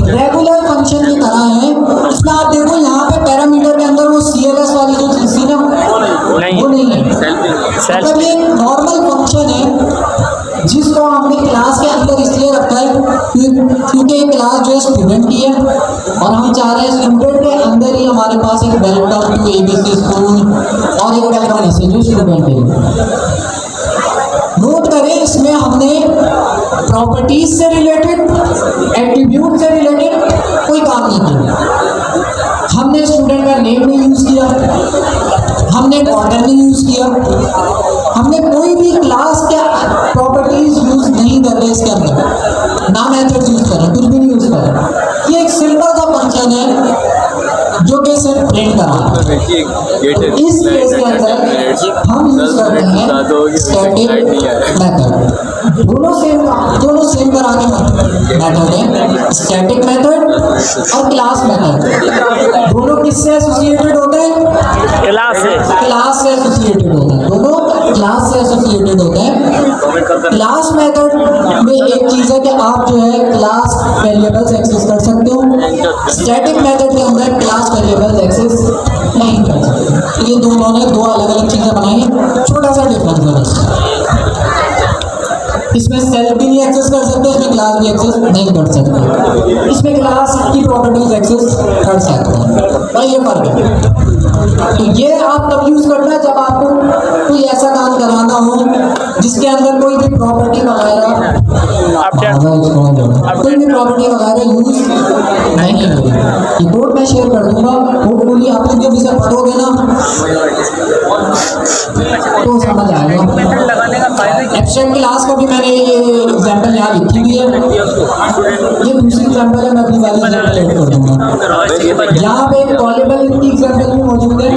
रेगुलर फंक्शन की तरह है। उसमें आप देखो यहाँ पे पैरामीटर के अंदर वो CLS वाली जो चीज़ थी ना, वो नहीं है। मतलब ये नॉर्मल फंक्शन है जिसको हमने क्लास के अंदर इसलिए रखा है क्योंकि ये क्लास जो है स्टूडेंट की है और हम चाह रहे हैं स्टूडेंट के अंदर ही हमारे पास एक वेलकम टू ABC स्कूल और एक वेलकम मैसेज जो स्टूडेंट है। नोट करें इसमें हमने प्रॉपर्टीज से रिलेटेड, एट्रीब्यूट से रिलेटेड कोई काम नहीं किया। हमने स्टूडेंट का नेम नहीं यूज़ किया, हमने क्वार्टर नहीं यूज़ किया, हमने कोई भी क्लास के प्रॉपर्टीज यूज़ नहीं कर रहे इसके अंदर, ना मेथड यूज़ कर रहे, कुछ भी नहीं यूज़ कर रहे। ये एक सिंपल सा फंक्शन है जो कि सिर्फ प्रिंट कर रहा है। इस केस के अंदर हम यूज़ करते हैं स्टैटिक मेथड। दोनों सेम तरह के मेथड हैं, स्टैटिक मेथड और क्लास मेथड। दोनों किससे एसोसिएटेड होते हैं? क्लास से एसोसिएटेड होते हैं। दोनों क्लास से एसोसिएटेड होते हैं। क्लास मेथड में एक चीज़ है कि आप जो है क्लास वेरिएबल्स एक्सेस कर सकते हो। स्टैटिक मेथड के अंदर क्लास वेरिएबल्स एक्सेस नहीं कर सकते। ये दोनों ने दो अलग अलग चीज़ें बनाई हैं, छोटा सा डिफरेंस है बस। इसमें सेल्फ भी नहीं एक्सेस कर सकते, इसमें क्लास भी एक्सेस नहीं कर सकते। इसमें क्लास की प्रॉपर्टीज एक्सेस कर सकते हैं, भाई ये फर्क है। तो ये आप तब यूज़ करना है जब आपको कोई ऐसा काम कराना हो जिसके अंदर कोई भी प्रॉपर्टी वगैरह यूज़ नहीं होगी। ये कोड मैं शेयर कर दूंगा, होपफुली आप लोग जब इसे पढ़ोगे ना तो समझ आएगा। एब्स्ट्रैक्ट क्लास का भी मैंने ये एग्जाम्पल यहाँ लिखी हुई है, ये दूसरी एग्जाम्पल है, मैं अपनी वाली एग्जाम्पल ऐड कर दूंगा। यहाँ पे एक कॉलेबल की एग्जाम्पल भी मौजूद है।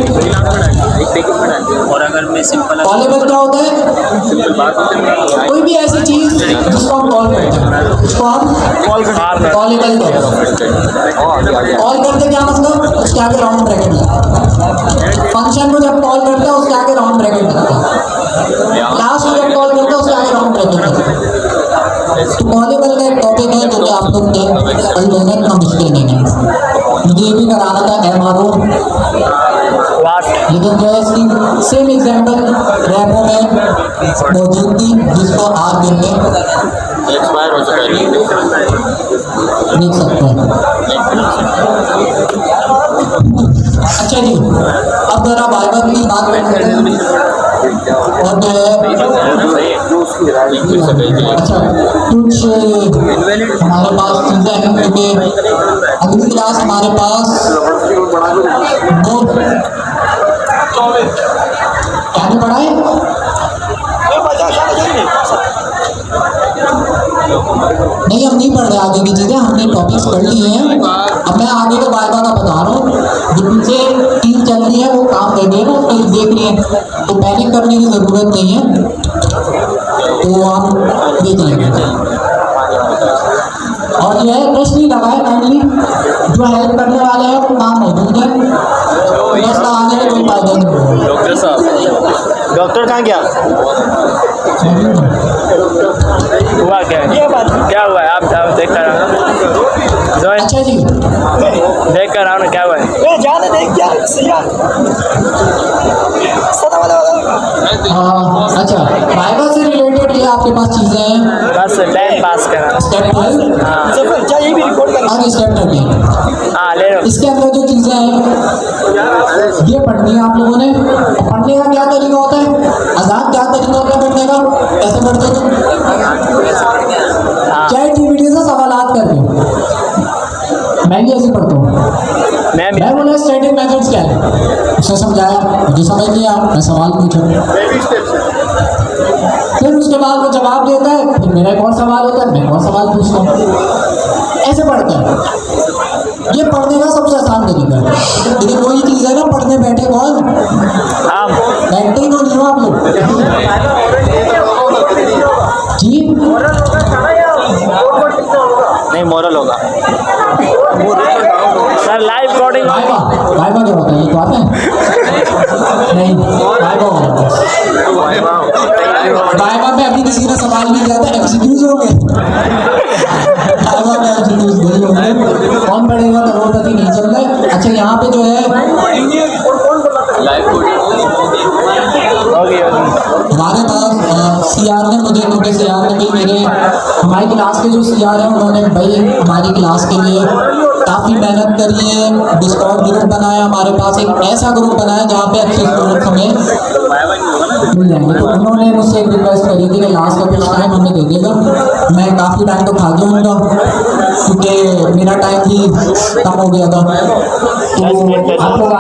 और अगर मैं सिंपल कॉलेबल क्या होता है? कोई भी ऐसी चीज़ जिसको हम कॉल करते हैं उसको हम कॉलेबल कहते हैं। कॉल करते क्या मतलब? उसके आगे राउंड ब्रैकेट लगता है। फंक्शन को जब कॉल करते हैं उसके आगे राउंड ब्रैकेट लगता है। क्लास को जब कॉल करते हैं उसके आगे राउंड ब्रैकेट लगता है। तो कॉलेबल का एक टॉपिक है जो कि आप लोग कल लोगों इतना मुश्किल नहीं है। मुझे ये भी कराना था MRO, लेकिन जो है इसकी सेम एग्जाम्पल रैपो में मौजूद थी जिसको आप दिन में एक्सपायर हो चुका है, देख सकते हैं। अच्छा जी, अब जरा वाइवा की बात करते हैं और जो है अच्छा कुछ हमारे पास चीज़ें हैं क्योंकि अगली क्लास हमारे पास क्या नहीं पढ़ा है? नहीं, हम नहीं पढ़ रहे आगे की चीज़ें, हमने टॉपिक्स पढ़ लिए हैं। अब मैं आगे के वाइवा का बता रहा हूँ, जो पीछे टीम चल रही है वो काम कर रही है ना, उसको देख रही है, तो पैनिक करने की ज़रूरत नहीं है, तो हम देख लेंगे। और जो है प्रश्न ही लगाए काइंडली, जो हेल्प करने वाले हैं वो काम मौजूद है, बस लगाने में कोई फायदा नहीं होगा। डॉक्टर साहब, डॉक्टर कहाँ गया? हुआ क्या हुआ है? आप देख कर अच्छा जी, देख कर आओ ना, क्या हुआ है? जाने देख क्या अच्छा वाइवा से रिलेटेड ये आपके पास चीज़ें हैं, बस टाइम पास करा। स्टेप 12 चाहिए भी रिकॉर्ड कर और स्टेप 13। हाँ ले लो। इसके अंदर जो चीज़ें हैं ये पढ़नी है आप लोगों ने। पढ़ने का क्या तरीका होता है? आज़ाद क्या तरीका होता है पढ़ने का? कैसे पढ़ते हो तुम? चैट जीपीटी से सवालात करते हो, मैं भी ऐसे पढ़ता हूँ। मैं बोला स्टैटिक मेथड्स क्या है, उसे समझाया, मुझे समझ नहीं आया, मैं सवाल पूछा, फिर उसके बाद वो जवाब देता है, फिर मेरा एक और सवाल होता है, मैं और सवाल पूछता हूँ, ऐसे पढ़ते हैं। ये पढ़ने का सबसे आसान तरीका है, लेकिन वही चीज़ है ना, पढ़ने बैठे कौन? बैठते ही नहीं हो आप लोग जी। नहीं मोरल होगा sir, live recording. Viva viva क्या होता है, ये तो आते हैं? नहीं, वाइवा होता है। वाइवा में अभी किसी ने सवाल नहीं किया था, एक्सक्यूज हो गए। वाइवा में एक्सक्यूज नहीं होंगे, कौन पढ़ेगा करोड़पति नहीं चल रहे। अच्छा यहाँ पे जो है हमारे पास सीआर ने मुझे, क्योंकि सीआर ने भी मेरे हमारी क्लास के जो सीआर हैं उन्होंने भाई हमारी क्लास के लिए काफ़ी मेहनत करी है, डिस्कॉर्ड ग्रुप बनाया, हमारे पास एक ऐसा ग्रुप बनाया जहाँ पे अच्छे स्टूडेंट्स हमें मिल जाएंगे। तो उन्होंने मुझसे एक रिक्वेस्ट करी थी कि लास्ट का कुछ टाइम हमें दे देगा। मैं काफ़ी टाइम तो खा गया उनका, क्योंकि मेरा टाइम भी कम हो गया था। तो आप लोग